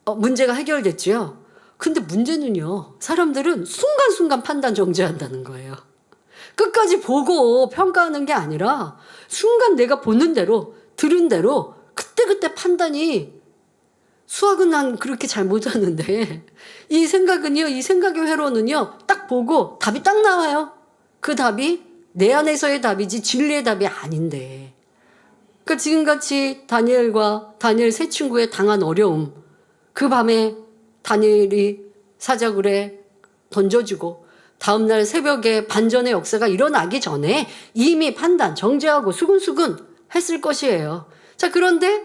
문제가 해결됐지요. 근데 문제는요, 사람들은 순간순간 판단 정죄한다는 거예요. 끝까지 보고 평가하는 게 아니라 순간 내가 보는 대로 들은 대로 그때그때 판단이, 수학은 난 그렇게 잘 못하는데 이 생각은요, 이 생각의 회로는요, 딱 보고 답이 딱 나와요. 그 답이 내 안에서의 답이지 진리의 답이 아닌데. 그러니까 지금같이 다니엘 세 친구의 당한 어려움, 그 밤에 다니엘이 사자굴에 던져지고 다음날 새벽에 반전의 역사가 일어나기 전에 이미 판단, 정죄하고 수근수근 했을 것이에요. 자, 그런데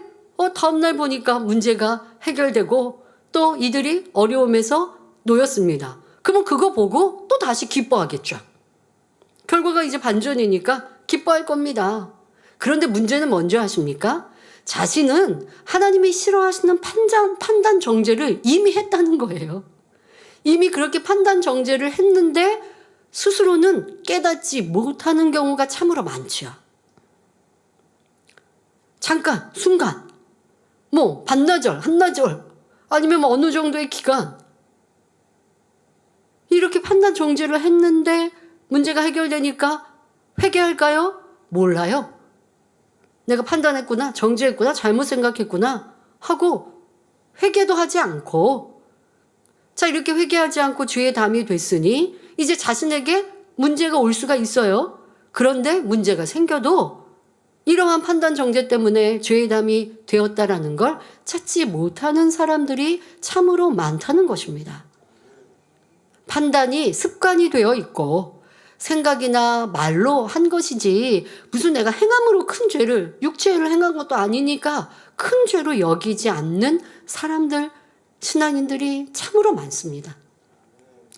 다음날 보니까 문제가 해결되고 또 이들이 어려움에서 놓였습니다. 그러면 그거 보고 또 다시 기뻐하겠죠. 결과가 이제 반전이니까 기뻐할 겁니다. 그런데 문제는 뭔지 아십니까? 자신은 하나님이 싫어하시는 판단 정죄를 이미 했다는 거예요. 이미 그렇게 판단 정죄를 했는데 스스로는 깨닫지 못하는 경우가 참으로 많죠. 잠깐, 순간, 반나절, 한나절, 아니면 어느 정도의 기간, 이렇게 판단 정죄를 했는데 문제가 해결되니까 회개할까요? 몰라요. 내가 판단했구나, 정죄했구나, 잘못 생각했구나 하고 회개도 하지 않고, 자, 이렇게 회개하지 않고 죄의 담이 됐으니 이제 자신에게 문제가 올 수가 있어요. 그런데 문제가 생겨도 이러한 판단 정죄 때문에 죄의 담이 되었다라는 걸 찾지 못하는 사람들이 참으로 많다는 것입니다. 판단이 습관이 되어 있고 생각이나 말로 한 것이지 무슨 내가 행함으로 큰 죄를, 육체를 행한 것도 아니니까 큰 죄로 여기지 않는 사람들, 신앙인들이 참으로 많습니다.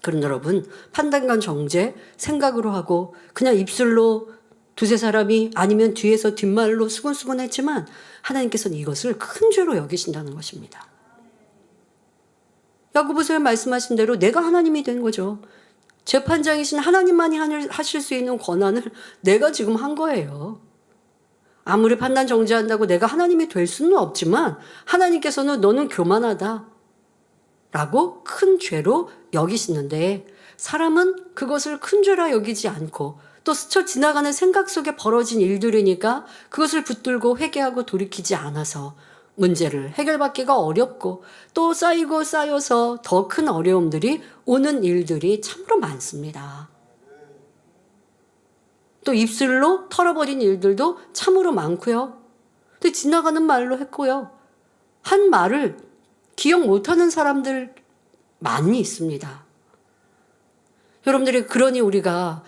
그런 여러분, 판단과 정죄 생각으로 하고 그냥 입술로 두세 사람이 아니면 뒤에서 뒷말로 수근수근 했지만 하나님께서는 이것을 큰 죄로 여기신다는 것입니다. 야고보서에 말씀하신 대로 내가 하나님이 된 거죠. 재판장이신 하나님만이 하실 수 있는 권한을 내가 지금 한 거예요. 아무리 판단 정죄한다고 내가 하나님이 될 수는 없지만 하나님께서는 너는 교만하다 라고 큰 죄로 여기시는데 사람은 그것을 큰 죄라 여기지 않고 또 스쳐 지나가는 생각 속에 벌어진 일들이니까 그것을 붙들고 회개하고 돌이키지 않아서 문제를 해결받기가 어렵고 또 쌓이고 쌓여서 더 큰 어려움들이 오는 일들이 참으로 많습니다. 또 입술로 털어버린 일들도 참으로 많고요. 또 지나가는 말로 했고요. 한 말을 기억 못하는 사람들 많이 있습니다. 여러분들이 그러니 우리가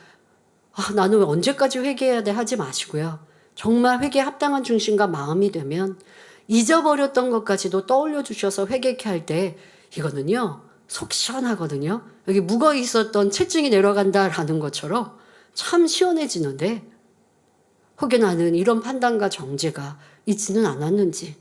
나는 언제까지 회개해야 돼 하지 마시고요. 정말 회개에 합당한 중심과 마음이 되면 잊어버렸던 것까지도 떠올려 주셔서 회개케 할 때 이거는요 속 시원하거든요. 여기 묵어 있었던 체증이 내려간다라는 것처럼 참 시원해지는데 혹여 나는 이런 판단과 정죄가 있지는 않았는지,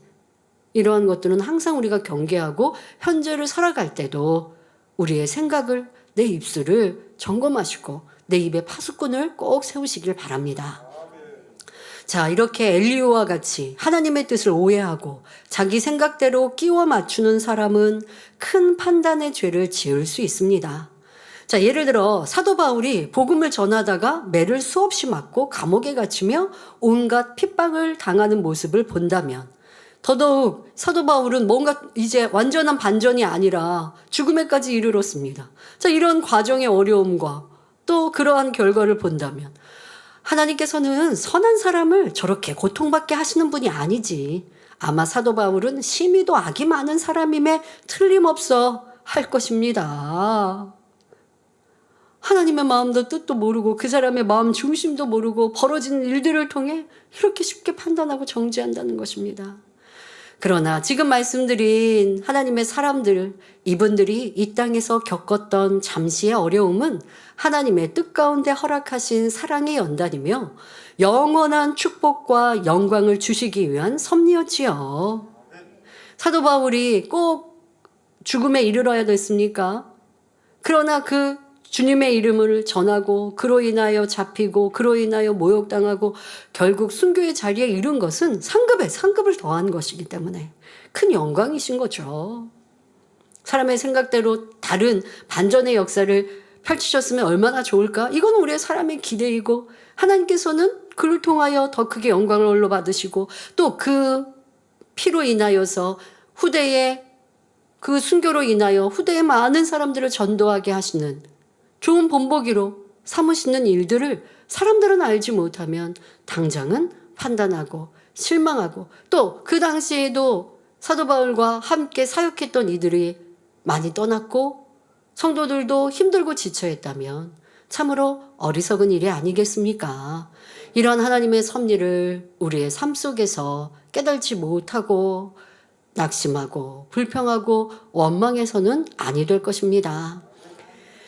이러한 것들은 항상 우리가 경계하고 현재를 살아갈 때도 우리의 생각을, 내 입술을 점검하시고 내 입에 파수꾼을 꼭 세우시길 바랍니다. 자, 이렇게 엘리야와 같이 하나님의 뜻을 오해하고 자기 생각대로 끼워 맞추는 사람은 큰 판단의 죄를 지을 수 있습니다. 자, 예를 들어 사도 바울이 복음을 전하다가 매를 수없이 맞고 감옥에 갇히며 온갖 핍박을 당하는 모습을 본다면, 더더욱 사도 바울은 뭔가 이제 완전한 반전이 아니라 죽음에까지 이르렀습니다. 자, 이런 과정의 어려움과 또 그러한 결과를 본다면 하나님께서는 선한 사람을 저렇게 고통받게 하시는 분이 아니지, 아마 사도 바울은 심히도 악이 많은 사람임에 틀림없어 할 것입니다. 하나님의 마음도 뜻도 모르고 그 사람의 마음 중심도 모르고 벌어진 일들을 통해 이렇게 쉽게 판단하고 정죄한다는 것입니다. 그러나 지금 말씀드린 하나님의 사람들, 이분들이 이 땅에서 겪었던 잠시의 어려움은 하나님의 뜻 가운데 허락하신 사랑의 연단이며 영원한 축복과 영광을 주시기 위한 섭리였지요. 사도 바울이 꼭 죽음에 이르러야 됐습니까? 그러나 그 주님의 이름을 전하고 그로 인하여 잡히고 그로 인하여 모욕당하고 결국 순교의 자리에 이른 것은 상급을 더한 것이기 때문에 큰 영광이신 거죠. 사람의 생각대로 다른 반전의 역사를 펼치셨으면 얼마나 좋을까? 이건 우리의 사람의 기대이고 하나님께서는 그를 통하여 더 크게 영광을 올려 받으시고 또 그 피로 인하여서 후대에 그 순교로 인하여 후대에 많은 사람들을 전도하게 하시는 좋은 본보기로 삼으시는 일들을 사람들은 알지 못하면 당장은 판단하고 실망하고 또 그 당시에도 사도 바울과 함께 사역했던 이들이 많이 떠났고 성도들도 힘들고 지쳐있다면 참으로 어리석은 일이 아니겠습니까? 이런 하나님의 섭리를 우리의 삶 속에서 깨달지 못하고 낙심하고 불평하고 원망해서는 아니 될 것입니다.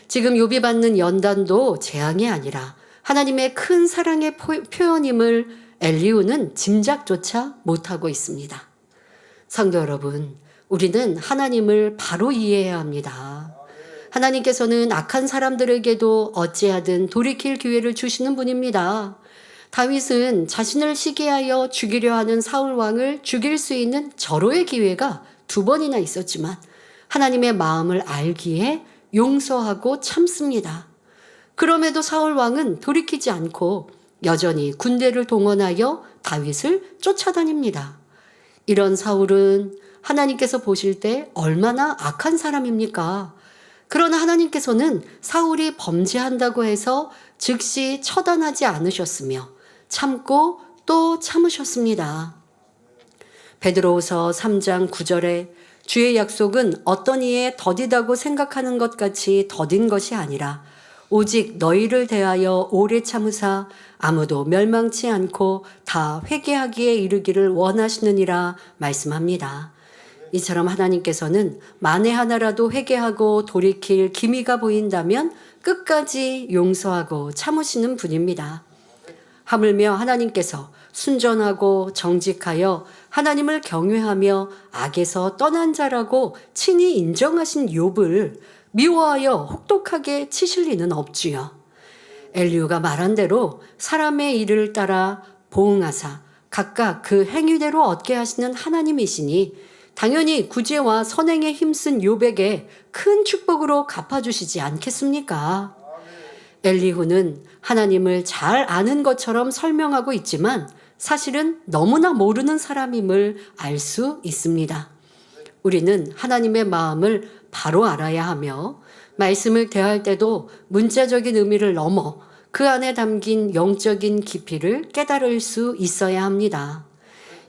지금 욥이 받는 연단도 재앙이 아니라 하나님의 큰 사랑의 표현임을 엘리후는 짐작조차 못하고 있습니다. 성도 여러분, 우리는 하나님을 바로 이해해야 합니다. 하나님께서는 악한 사람들에게도 어찌하든 돌이킬 기회를 주시는 분입니다. 다윗은 자신을 시기하여 죽이려 하는 사울 왕을 죽일 수 있는 절호의 기회가 2번이나 있었지만 하나님의 마음을 알기에 용서하고 참습니다. 그럼에도 사울 왕은 돌이키지 않고 여전히 군대를 동원하여 다윗을 쫓아다닙니다. 이런 사울은 하나님께서 보실 때 얼마나 악한 사람입니까? 그러나 하나님께서는 사울이 범죄한다고 해서 즉시 처단하지 않으셨으며 참고 또 참으셨습니다. 베드로후서 3장 9절에 주의 약속은 어떤 이에 더디다고 생각하는 것 같이 더딘 것이 아니라 오직 너희를 대하여 오래 참으사 아무도 멸망치 않고 다 회개하기에 이르기를 원하시느니라 말씀합니다. 이처럼 하나님께서는 만에 하나라도 회개하고 돌이킬 기미가 보인다면 끝까지 용서하고 참으시는 분입니다. 하물며 하나님께서 순전하고 정직하여 하나님을 경외하며 악에서 떠난 자라고 친히 인정하신 욥을 미워하여 혹독하게 치실 리는 없지요. 엘리후가 말한 대로 사람의 일을 따라 보응하사 각각 그 행위대로 얻게 하시는 하나님이시니 당연히 구제와 선행에 힘쓴 욥에게 큰 축복으로 갚아주시지 않겠습니까? 엘리후는 하나님을 잘 아는 것처럼 설명하고 있지만 사실은 너무나 모르는 사람임을 알 수 있습니다. 우리는 하나님의 마음을 바로 알아야 하며 말씀을 대할 때도 문자적인 의미를 넘어 그 안에 담긴 영적인 깊이를 깨달을 수 있어야 합니다.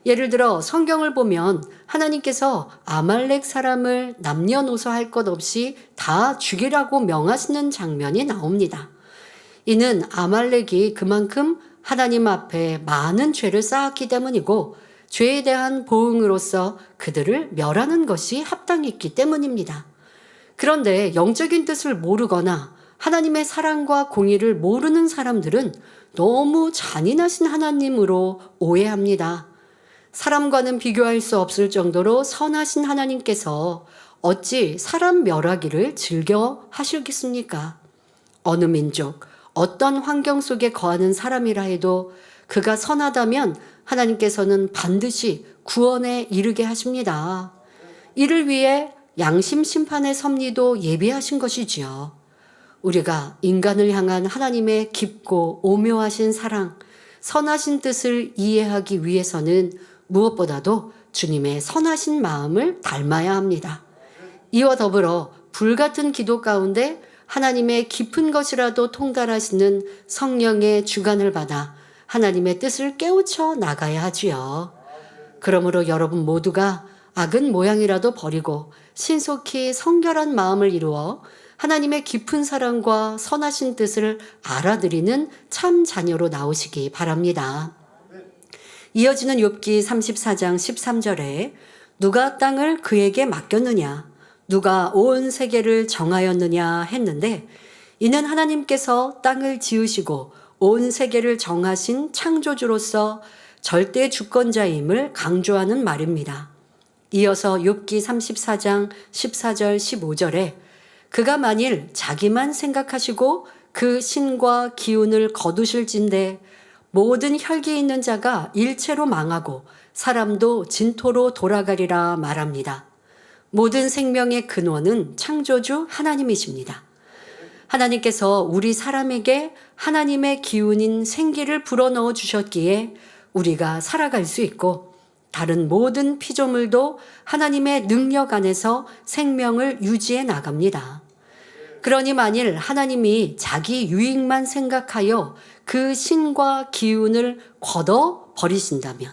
예를 들어 성경을 보면 하나님께서 아말렉 사람을 남녀노소 할 것 없이 다 죽이라고 명하시는 장면이 나옵니다. 이는 아말렉이 그만큼 하나님 앞에 많은 죄를 쌓았기 때문이고 죄에 대한 보응으로서 그들을 멸하는 것이 합당했기 때문입니다. 그런데 영적인 뜻을 모르거나 하나님의 사랑과 공의를 모르는 사람들은 너무 잔인하신 하나님으로 오해합니다. 사람과는 비교할 수 없을 정도로 선하신 하나님께서 어찌 사람 멸하기를 즐겨 하시겠습니까? 어느 민족, 어떤 환경 속에 거하는 사람이라 해도 그가 선하다면 하나님께서는 반드시 구원에 이르게 하십니다. 이를 위해 양심 심판의 섭리도 예비하신 것이지요. 우리가 인간을 향한 하나님의 깊고 오묘하신 사랑, 선하신 뜻을 이해하기 위해서는 무엇보다도 주님의 선하신 마음을 닮아야 합니다. 이와 더불어 불같은 기도 가운데 하나님의 깊은 것이라도 통달하시는 성령의 주관을 받아 하나님의 뜻을 깨우쳐 나가야 하지요. 그러므로 여러분 모두가 악은 모양이라도 버리고 신속히 성결한 마음을 이루어 하나님의 깊은 사랑과 선하신 뜻을 알아들이는 참 자녀로 나오시기 바랍니다. 이어지는 욥기 34장 13절에 누가 땅을 그에게 맡겼느냐, 누가 온 세계를 정하였느냐 했는데, 이는 하나님께서 땅을 지으시고 온 세계를 정하신 창조주로서 절대 주권자임을 강조하는 말입니다. 이어서 욥기 34장 14절 15절에 그가 만일 자기만 생각하시고 그 신과 기운을 거두실진대 모든 혈기 있는 자가 일체로 망하고 사람도 진토로 돌아가리라 말합니다. 모든 생명의 근원은 창조주 하나님이십니다. 하나님께서 우리 사람에게 하나님의 기운인 생기를 불어넣어 주셨기에 우리가 살아갈 수 있고 다른 모든 피조물도 하나님의 능력 안에서 생명을 유지해 나갑니다. 그러니 만일 하나님이 자기 유익만 생각하여 그 신과 기운을 걷어 버리신다면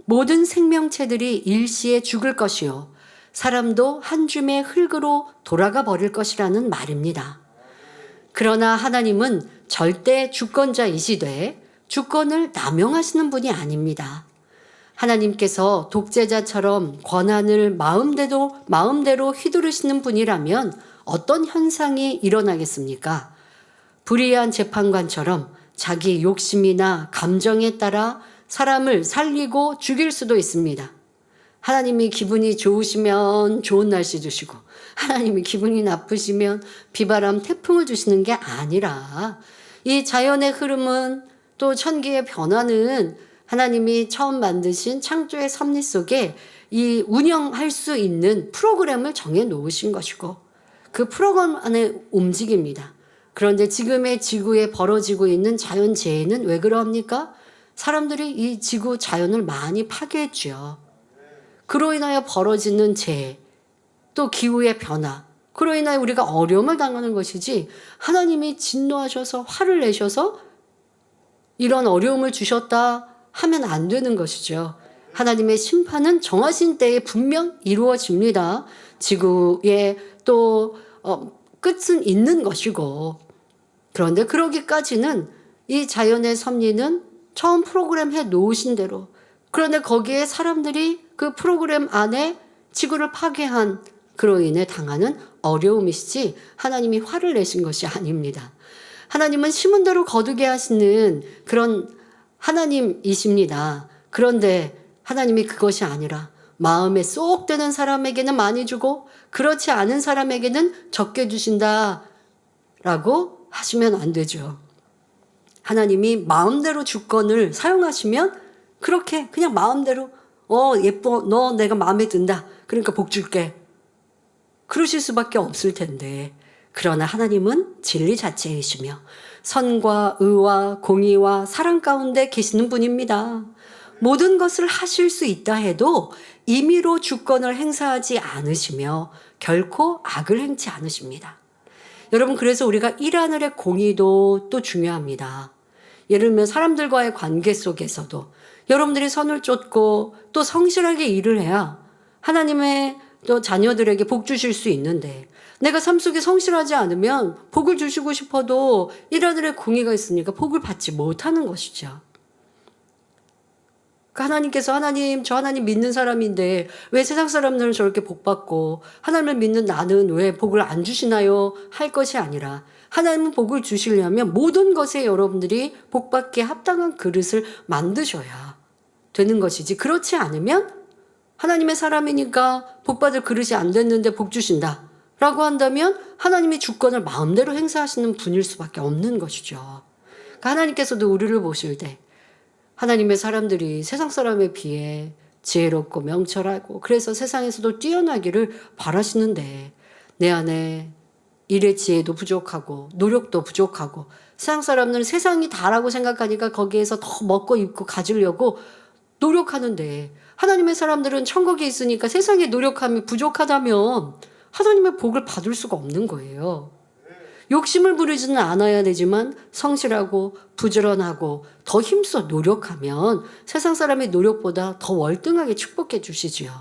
모든 생명체들이 일시에 죽을 것이요 사람도 한 줌의 흙으로 돌아가 버릴 것이라는 말입니다. 그러나 하나님은 절대 주권자이시되 주권을 남용하시는 분이 아닙니다. 하나님께서 독재자처럼 권한을 마음대로 휘두르시는 분이라면 어떤 현상이 일어나겠습니까? 불의한 재판관처럼 자기 욕심이나 감정에 따라 사람을 살리고 죽일 수도 있습니다. 하나님이 기분이 좋으시면 좋은 날씨 주시고 하나님이 기분이 나쁘시면 비바람 태풍을 주시는 게 아니라 이 자연의 흐름은 또 천기의 변화는 하나님이 처음 만드신 창조의 섭리 속에 이 운영할 수 있는 프로그램을 정해 놓으신 것이고 그 프로그램 안에 움직입니다. 그런데 지금의 지구에 벌어지고 있는 자연재해는 왜 그러합니까? 사람들이 이 지구 자연을 많이 파괴했죠. 그로 인하여 벌어지는 재해, 또 기후의 변화, 그로 인하여 우리가 어려움을 당하는 것이지 하나님이 진노하셔서 화를 내셔서 이런 어려움을 주셨다 하면 안 되는 것이죠. 하나님의 심판은 정하신 때에 분명 이루어집니다. 지구에 또 끝은 있는 것이고 그런데 그러기까지는 이 자연의 섭리는 처음 프로그램 해 놓으신 대로 그런데 거기에 사람들이 그 프로그램 안에 지구를 파괴한 그로 인해 당하는 어려움이시지 하나님이 화를 내신 것이 아닙니다. 하나님은 심은 대로 거두게 하시는 그런 하나님이십니다. 그런데 하나님이 그것이 아니라 마음에 쏙 드는 사람에게는 많이 주고 그렇지 않은 사람에게는 적게 주신다라고 하시면 안 되죠. 하나님이 마음대로 주권을 사용하시면 그렇게 그냥 마음대로 예뻐 너 내가 마음에 든다 그러니까 복 줄게 그러실 수밖에 없을 텐데 그러나 하나님은 진리 자체이시며 선과 의와 공의와 사랑 가운데 계시는 분입니다. 모든 것을 하실 수 있다 해도 임의로 주권을 행사하지 않으시며 결코 악을 행치 않으십니다. 여러분 그래서 우리가 일 하늘의 공의도 또 중요합니다. 예를 들면 사람들과의 관계 속에서도 여러분들이 선을 쫓고 또 성실하게 일을 해야 하나님의 또 자녀들에게 복 주실 수 있는데, 내가 삶 속에 성실하지 않으면 복을 주시고 싶어도 일하들의 공의가 있으니까 복을 받지 못하는 것이죠. 하나님께서 하나님, 저 하나님 믿는 사람인데 왜 세상 사람들은 저렇게 복 받고 하나님을 믿는 나는 왜 복을 안 주시나요? 할 것이 아니라, 하나님은 복을 주시려면 모든 것에 여러분들이 복 받기에 합당한 그릇을 만드셔야 되는 것이지, 그렇지 않으면 하나님의 사람이니까 복 받을 그릇이 안 됐는데 복 주신다 라고 한다면 하나님의 주권을 마음대로 행사하시는 분일 수밖에 없는 것이죠. 그러니까 하나님께서도 우리를 보실 때 하나님의 사람들이 세상 사람에 비해 지혜롭고 명철하고 그래서 세상에서도 뛰어나기를 바라시는데, 내 안에 일의 지혜도 부족하고 노력도 부족하고 세상 사람들은 세상이 다라고 생각하니까 거기에서 더 먹고 입고 가지려고 노력하는데, 하나님의 사람들은 천국에 있으니까 세상에 노력함이 부족하다면 하나님의 복을 받을 수가 없는 거예요. 욕심을 부리지는 않아야 되지만 성실하고 부지런하고 더 힘써 노력하면 세상 사람의 노력보다 더 월등하게 축복해 주시지요.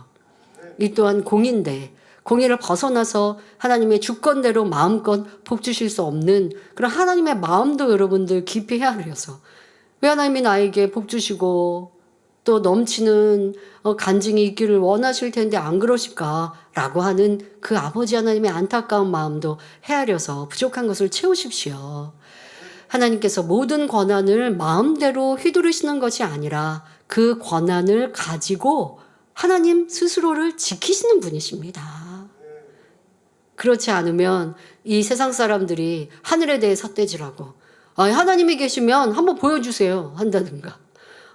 이 또한 공의인데, 공의를 벗어나서 하나님의 주권대로 마음껏 복 주실 수 없는 그런 하나님의 마음도 여러분들 깊이 헤아려서, 왜 하나님이 나에게 복 주시고 또 넘치는 간증이 있기를 원하실 텐데 안 그러실까라고 하는 그 아버지 하나님의 안타까운 마음도 헤아려서 부족한 것을 채우십시오. 하나님께서 모든 권한을 마음대로 휘두르시는 것이 아니라 그 권한을 가지고 하나님 스스로를 지키시는 분이십니다. 그렇지 않으면 이 세상 사람들이 하늘에 대해 삿대질하고, 하나님이 계시면 한번 보여주세요 한다든가,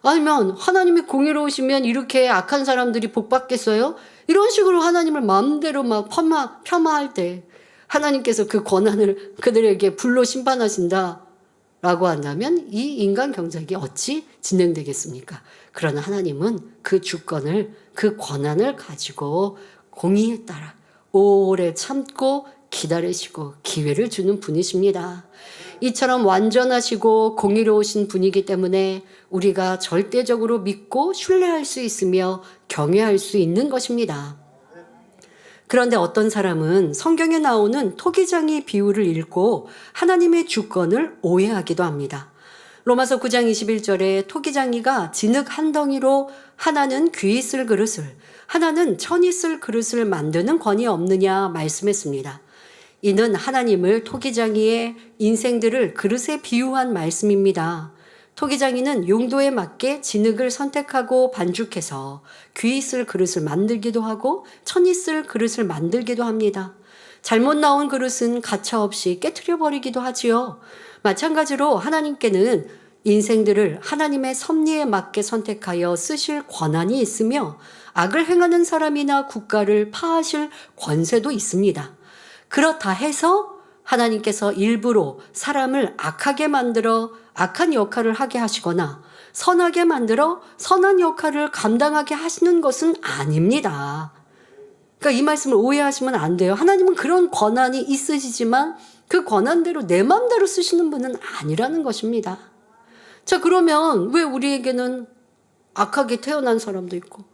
아니면 하나님이 공의로우시면 이렇게 악한 사람들이 복 받겠어요? 이런 식으로 하나님을 마음대로 막 폄하할 때 하나님께서 그 권한을 그들에게 불로 심판하신다 라고 한다면 이 인간 경작이 어찌 진행되겠습니까? 그러나 하나님은 그 주권을, 그 권한을 가지고 공의에 따라 오래 참고 기다리시고 기회를 주는 분이십니다. 이처럼 완전하시고 공의로우신 분이기 때문에 우리가 절대적으로 믿고 신뢰할 수 있으며 경외할 수 있는 것입니다. 그런데 어떤 사람은 성경에 나오는 토기장이 비유를 읽고 하나님의 주권을 오해하기도 합니다. 로마서 9장 21절에 토기장이가 진흙 한 덩이로 하나는 귀 쓸 그릇을, 하나는 천이 쓸 그릇을 만드는 권이 없느냐 말씀했습니다. 이는 하나님을 토기장이의 인생들을 그릇에 비유한 말씀입니다. 토기장이는 용도에 맞게 진흙을 선택하고 반죽해서 귀 쓸 그릇을 만들기도 하고 천이 쓸 그릇을 만들기도 합니다. 잘못 나온 그릇은 가차없이 깨트려 버리기도 하지요. 마찬가지로 하나님께는 인생들을 하나님의 섭리에 맞게 선택하여 쓰실 권한이 있으며 악을 행하는 사람이나 국가를 파하실 권세도 있습니다. 그렇다 해서 하나님께서 일부러 사람을 악하게 만들어 악한 역할을 하게 하시거나 선하게 만들어 선한 역할을 감당하게 하시는 것은 아닙니다. 그러니까 이 말씀을 오해하시면 안 돼요. 하나님은 그런 권한이 있으시지만 그 권한대로 내 마음대로 쓰시는 분은 아니라는 것입니다. 자, 그러면 왜 우리에게는 악하게 태어난 사람도 있고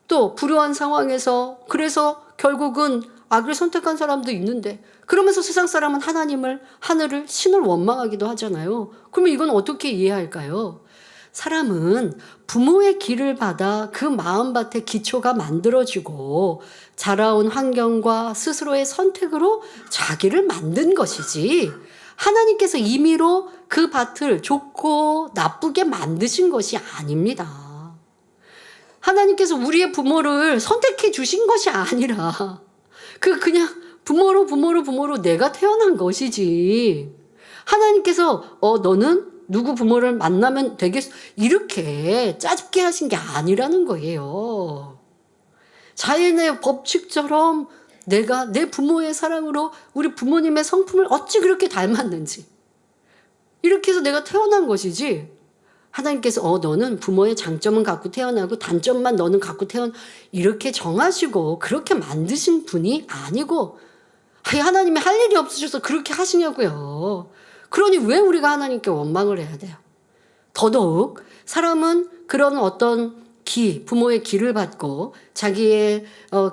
또 불우한 상황에서 그래서 결국은 악을 선택한 사람도 있는데, 그러면서 세상 사람은 하늘을, 신을 원망하기도 하잖아요. 그러면 이건 어떻게 이해할까요? 사람은 부모의 길을 받아 그 마음밭에 기초가 만들어지고 자라온 환경과 스스로의 선택으로 자기를 만든 것이지, 하나님께서 임의로 그 밭을 좋고 나쁘게 만드신 것이 아닙니다. 하나님께서 우리의 부모를 선택해 주신 것이 아니라 그냥 부모로 내가 태어난 것이지, 하나님께서 너는 누구 부모를 만나면 되겠어 이렇게 짜집게 하신 게 아니라는 거예요. 자연의 법칙처럼 내가 내 부모의 사랑으로 우리 부모님의 성품을 어찌 그렇게 닮았는지 이렇게 해서 내가 태어난 것이지, 하나님께서 너는 부모의 장점은 갖고 태어나고 단점만 너는 갖고 이렇게 정하시고 그렇게 만드신 분이 아니고, 하나님이 할 일이 없으셔서 그렇게 하시냐고요. 그러니 왜 우리가 하나님께 원망을 해야 돼요? 더더욱 사람은 그런 어떤 부모의 기를 받고 자기의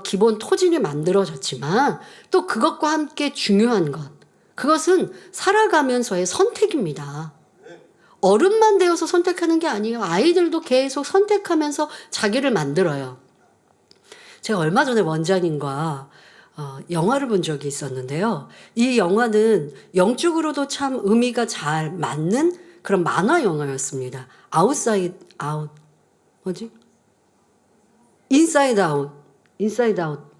기본 토지를 만들어졌지만 또 그것과 함께 중요한 것, 그것은 살아가면서의 선택입니다. 어른만 되어서 선택하는 게 아니에요. 아이들도 계속 선택하면서 자기를 만들어요. 제가 얼마 전에 원장님과 영화를 본 적이 있었는데요. 이 영화는 영적으로도 참 의미가 잘 맞는 그런 만화 영화였습니다. 인사이드 아웃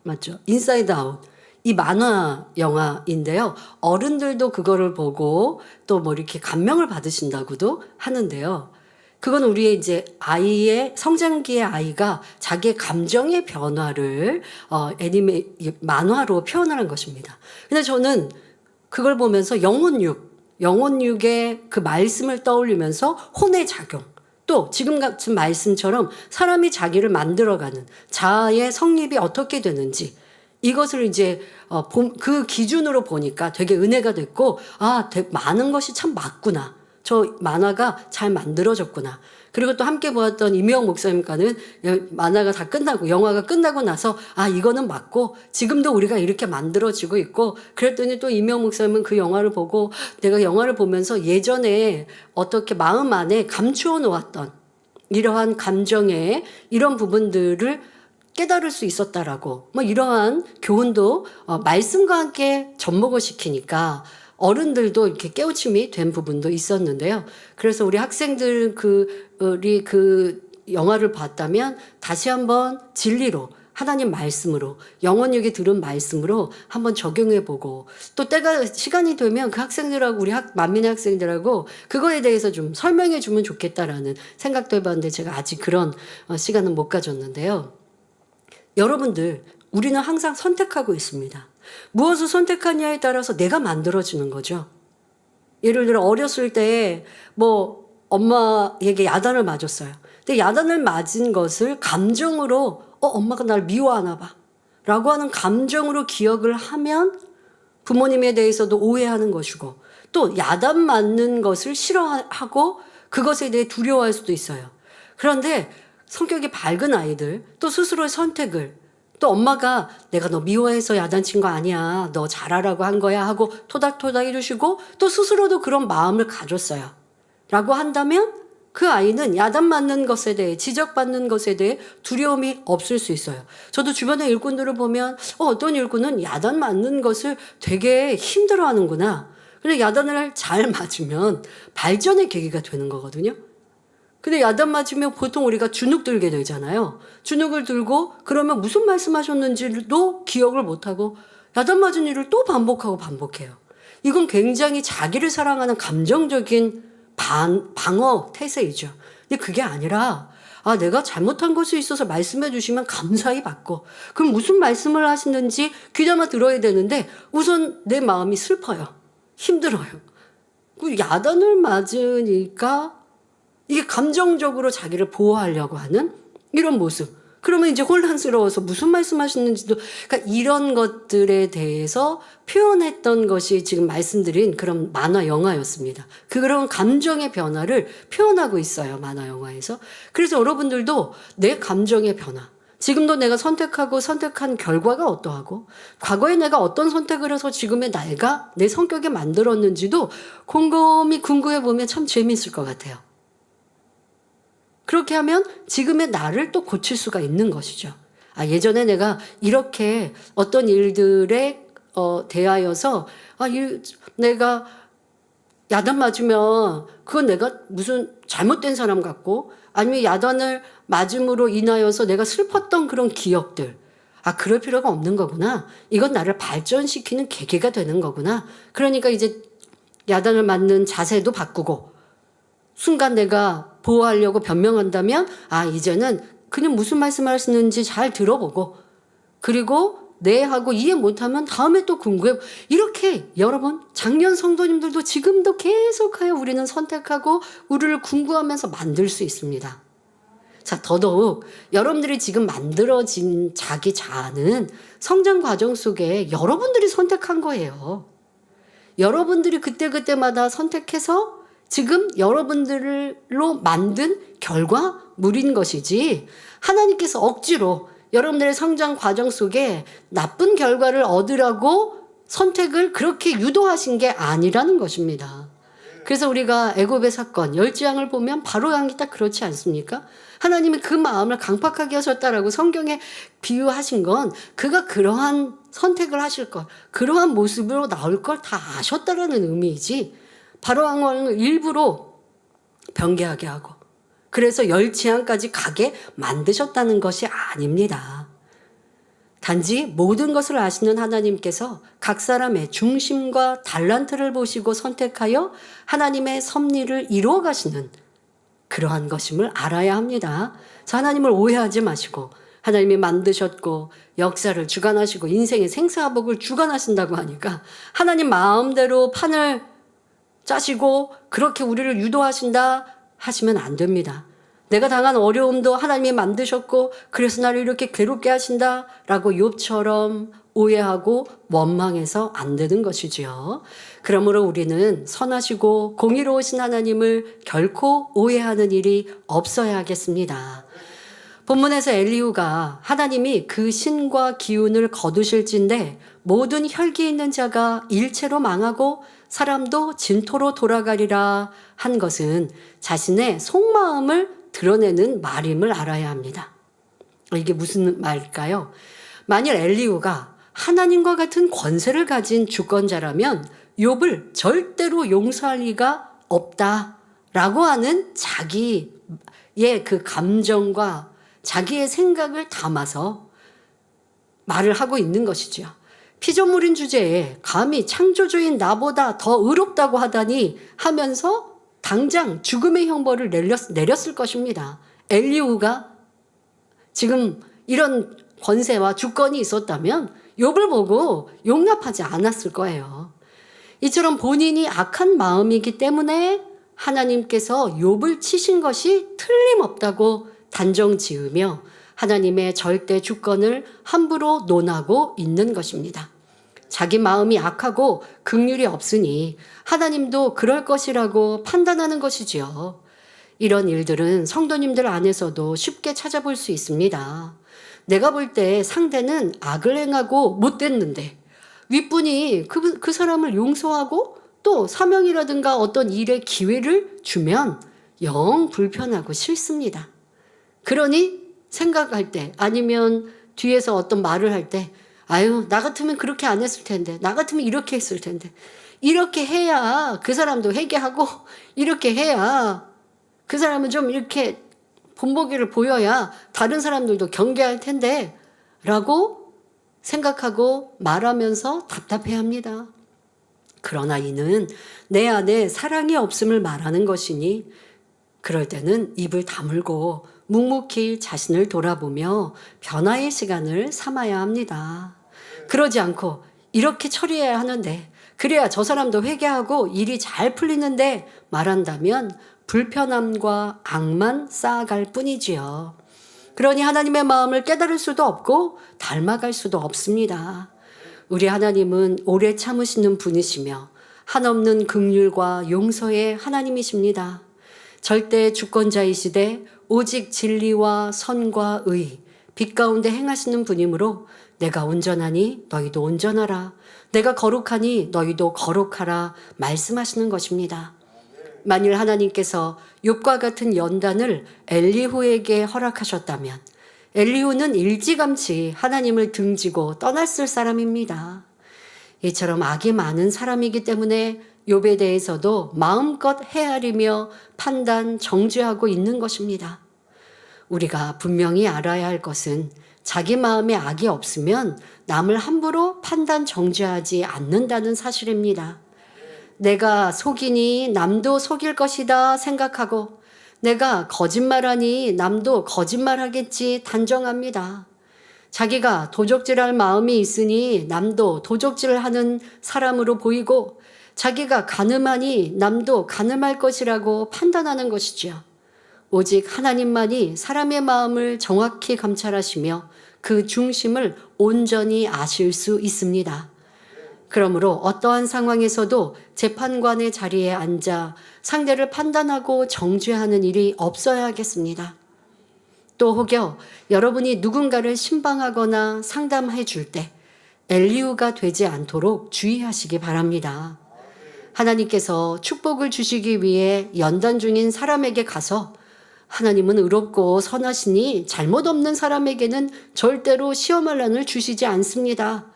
맞죠? 인사이드 아웃. 이 만화 영화인데요. 어른들도 그거를 보고 또 뭐 이렇게 감명을 받으신다고도 하는데요. 그건 우리의 이제 아이의 성장기의 아이가 자기의 감정의 변화를 만화로 표현하는 것입니다. 근데 저는 그걸 보면서 영혼육의 그 말씀을 떠올리면서 혼의 작용, 또 지금 같은 말씀처럼 사람이 자기를 만들어가는 자아의 성립이 어떻게 되는지 이것을 이제 그 기준으로 보니까 되게 은혜가 됐고, 많은 것이 참 맞구나. 저 만화가 잘 만들어졌구나. 그리고 또 함께 보았던 이미영 목사님과는 만화가 다 끝나고 영화가 끝나고 나서 이거는 맞고 지금도 우리가 이렇게 만들어지고 있고, 그랬더니 또 이미영 목사님은 그 영화를 보고 내가 영화를 보면서 예전에 어떻게 마음 안에 감추어 놓았던 이러한 감정의 이런 부분들을 깨달을 수 있었다라고 이러한 교훈도 말씀과 함께 접목을 시키니까 어른들도 이렇게 깨우침이 된 부분도 있었는데요. 그래서 우리 학생들 우리 그 영화를 봤다면 다시 한번 진리로 하나님 말씀으로 영혼육이 들은 말씀으로 한번 적용해보고 또 시간이 되면 그 학생들하고 우리 만민의 학생들하고 그거에 대해서 좀 설명해주면 좋겠다라는 생각도 해봤는데 제가 아직 그런 시간은 못 가졌는데요. 여러분들, 우리는 항상 선택하고 있습니다. 무엇을 선택하냐에 따라서 내가 만들어지는 거죠. 예를 들어 어렸을 때 엄마에게 야단을 맞았어요. 근데 야단을 맞은 것을 감정으로 엄마가 날 미워하나 봐 라고 하는 감정으로 기억을 하면 부모님에 대해서도 오해하는 것이고, 또 야단 맞는 것을 싫어하고 그것에 대해 두려워할 수도 있어요. 그런데 성격이 밝은 아이들, 또 스스로의 선택을, 또 엄마가 내가 너 미워해서 야단친 거 아니야, 너 잘하라고 한 거야 하고 토닥토닥 해주시고 또 스스로도 그런 마음을 가졌어요 라고 한다면 그 아이는 야단 맞는 것에 대해, 지적받는 것에 대해 두려움이 없을 수 있어요. 저도 주변의 일꾼들을 보면 어떤 일꾼은 야단 맞는 것을 되게 힘들어하는구나. 근데 야단을 잘 맞으면 발전의 계기가 되는 거거든요. 근데 야단 맞으면 보통 우리가 주눅 들게 되잖아요. 주눅을 들고 그러면 무슨 말씀하셨는지도 기억을 못하고 야단 맞은 일을 또 반복해요. 이건 굉장히 자기를 사랑하는 감정적인 방어 태세이죠. 근데 그게 아니라 내가 잘못한 것이 있어서 말씀해 주시면 감사히 받고, 그럼 무슨 말씀을 하시는지 귀담아 들어야 되는데 우선 내 마음이 슬퍼요. 힘들어요. 야단을 맞으니까 이게 감정적으로 자기를 보호하려고 하는 이런 모습. 그러면 이제 혼란스러워서 무슨 말씀하시는지도, 그러니까 이런 것들에 대해서 표현했던 것이 지금 말씀드린 그런 만화 영화였습니다. 그런 감정의 변화를 표현하고 있어요, 만화 영화에서. 그래서 여러분들도 내 감정의 변화, 지금도 내가 선택한 결과가 어떠하고 과거에 내가 어떤 선택을 해서 지금의 내가 내 성격에 만들었는지도 곰곰이 궁금해 보면 참 재미있을 것 같아요. 그렇게 하면 지금의 나를 또 고칠 수가 있는 것이죠. 예전에 내가 이렇게 어떤 일들에 대하여서 내가 야단 맞으면 그건 내가 무슨 잘못된 사람 같고, 아니면 야단을 맞음으로 인하여서 내가 슬펐던 그런 기억들, 그럴 필요가 없는 거구나. 이건 나를 발전시키는 계기가 되는 거구나. 그러니까 이제 야단을 맞는 자세도 바꾸고, 순간 내가 보호하려고 변명한다면 이제는 그냥 무슨 말씀하시는지 잘 들어보고, 그리고 네 하고 이해 못하면 다음에 또 궁금해. 이렇게 여러분, 작년 성도님들도 지금도 계속하여 우리는 선택하고 우리를 궁구하면서 만들 수 있습니다. 자, 더더욱 여러분들이 지금 만들어진 자기 자아는 성장 과정 속에 여러분들이 선택한 거예요. 여러분들이 그때그때마다 선택해서 지금 여러분들로 만든 결과물인 것이지 하나님께서 억지로 여러분들의 성장 과정 속에 나쁜 결과를 얻으라고 선택을 그렇게 유도하신 게 아니라는 것입니다. 그래서 우리가 애굽의 사건 열지양을 보면 바로왕이 딱 그렇지 않습니까? 하나님이 그 마음을 강팍하게 하셨다라고 성경에 비유하신 건 그가 그러한 선택을 하실 것, 그러한 모습으로 나올 걸 다 아셨다라는 의미이지 바로왕을 일부러 변개하게 하고 그래서 열지양까지 가게 만드셨다는 것이 아닙니다. 단지 모든 것을 아시는 하나님께서 각 사람의 중심과 달란트를 보시고 선택하여 하나님의 섭리를 이루어 가시는 그러한 것임을 알아야 합니다. 자, 하나님을 오해하지 마시고 하나님이 만드셨고 역사를 주관하시고 인생의 생사복을 주관하신다고 하니까 하나님 마음대로 판을 짜시고 그렇게 우리를 유도하신다 하시면 안 됩니다. 내가 당한 어려움도 하나님이 만드셨고 그래서 나를 이렇게 괴롭게 하신다라고 욥처럼 오해하고 원망해서 안 되는 것이지요. 그러므로 우리는 선하시고 공의로우신 하나님을 결코 오해하는 일이 없어야겠습니다. 본문에서 엘리후가 하나님이 그 신과 기운을 거두실진데 모든 혈기 있는 자가 일체로 망하고 사람도 진토로 돌아가리라 한 것은 자신의 속마음을 드러내는 말임을 알아야 합니다. 이게 무슨 말일까요? 만일 엘리후가 하나님과 같은 권세를 가진 주권자라면 욥을 절대로 용서할 리가 없다라고 하는 자기의 그 감정과 자기의 생각을 담아서 말을 하고 있는 것이죠. 피조물인 주제에 감히 창조주인 나보다 더 의롭다고 하다니 하면서 당장 죽음의 형벌을 내렸을 것입니다. 엘리후가 지금 이런 권세와 주권이 있었다면 욥을 보고 용납하지 않았을 거예요. 이처럼 본인이 악한 마음이기 때문에 하나님께서 욥을 치신 것이 틀림없다고 단정 지으며 하나님의 절대 주권을 함부로 논하고 있는 것입니다. 자기 마음이 악하고 긍휼이 없으니 하나님도 그럴 것이라고 판단하는 것이지요. 이런 일들은 성도님들 안에서도 쉽게 찾아볼 수 있습니다. 내가 볼 때 상대는 악을 행하고 못됐는데 윗분이 그 사람을 용서하고 또 사명이라든가 어떤 일의 기회를 주면 영 불편하고 싫습니다. 그러니 생각할 때 아니면 뒤에서 어떤 말을 할 때 아유, 나 같으면 그렇게 안 했을 텐데, 나 같으면 이렇게 했을 텐데, 이렇게 해야 그 사람도 회개하고, 이렇게 해야 그 사람은 좀 이렇게 본보기를 보여야 다른 사람들도 경계할 텐데, 라고 생각하고 말하면서 답답해 합니다. 그러나 이는 내 안에 사랑이 없음을 말하는 것이니, 그럴 때는 입을 다물고 묵묵히 자신을 돌아보며 변화의 시간을 삼아야 합니다. 그러지 않고 이렇게 처리해야 하는데 그래야 저 사람도 회개하고 일이 잘 풀리는데 말한다면 불편함과 악만 쌓아갈 뿐이지요. 그러니 하나님의 마음을 깨달을 수도 없고 닮아갈 수도 없습니다. 우리 하나님은 오래 참으시는 분이시며 한없는 긍휼과 용서의 하나님이십니다. 절대 주권자이시되 오직 진리와 선과 의, 빛 가운데 행하시는 분이므로 내가 온전하니 너희도 온전하라. 내가 거룩하니 너희도 거룩하라 말씀하시는 것입니다. 만일 하나님께서 욥과 같은 연단을 엘리후에게 허락하셨다면 엘리후는 일찌감치 하나님을 등지고 떠났을 사람입니다. 이처럼 악이 많은 사람이기 때문에 욥에 대해서도 마음껏 헤아리며 판단, 정죄하고 있는 것입니다. 우리가 분명히 알아야 할 것은 자기 마음에 악이 없으면 남을 함부로 판단, 정죄하지 않는다는 사실입니다. 내가 속이니 남도 속일 것이다 생각하고 내가 거짓말하니 남도 거짓말하겠지 단정합니다. 자기가 도적질할 마음이 있으니 남도 도적질하는 사람으로 보이고 자기가 간음하니 남도 간음할 것이라고 판단하는 것이지요. 오직 하나님만이 사람의 마음을 정확히 감찰하시며 그 중심을 온전히 아실 수 있습니다. 그러므로 어떠한 상황에서도 재판관의 자리에 앉아 상대를 판단하고 정죄하는 일이 없어야 하겠습니다. 또 혹여 여러분이 누군가를 신방하거나 상담해 줄 때 엘리후가 되지 않도록 주의하시기 바랍니다. 하나님께서 축복을 주시기 위해 연단 중인 사람에게 가서 하나님은 의롭고 선하시니 잘못 없는 사람에게는 절대로 시험할 난을 주시지 않습니다.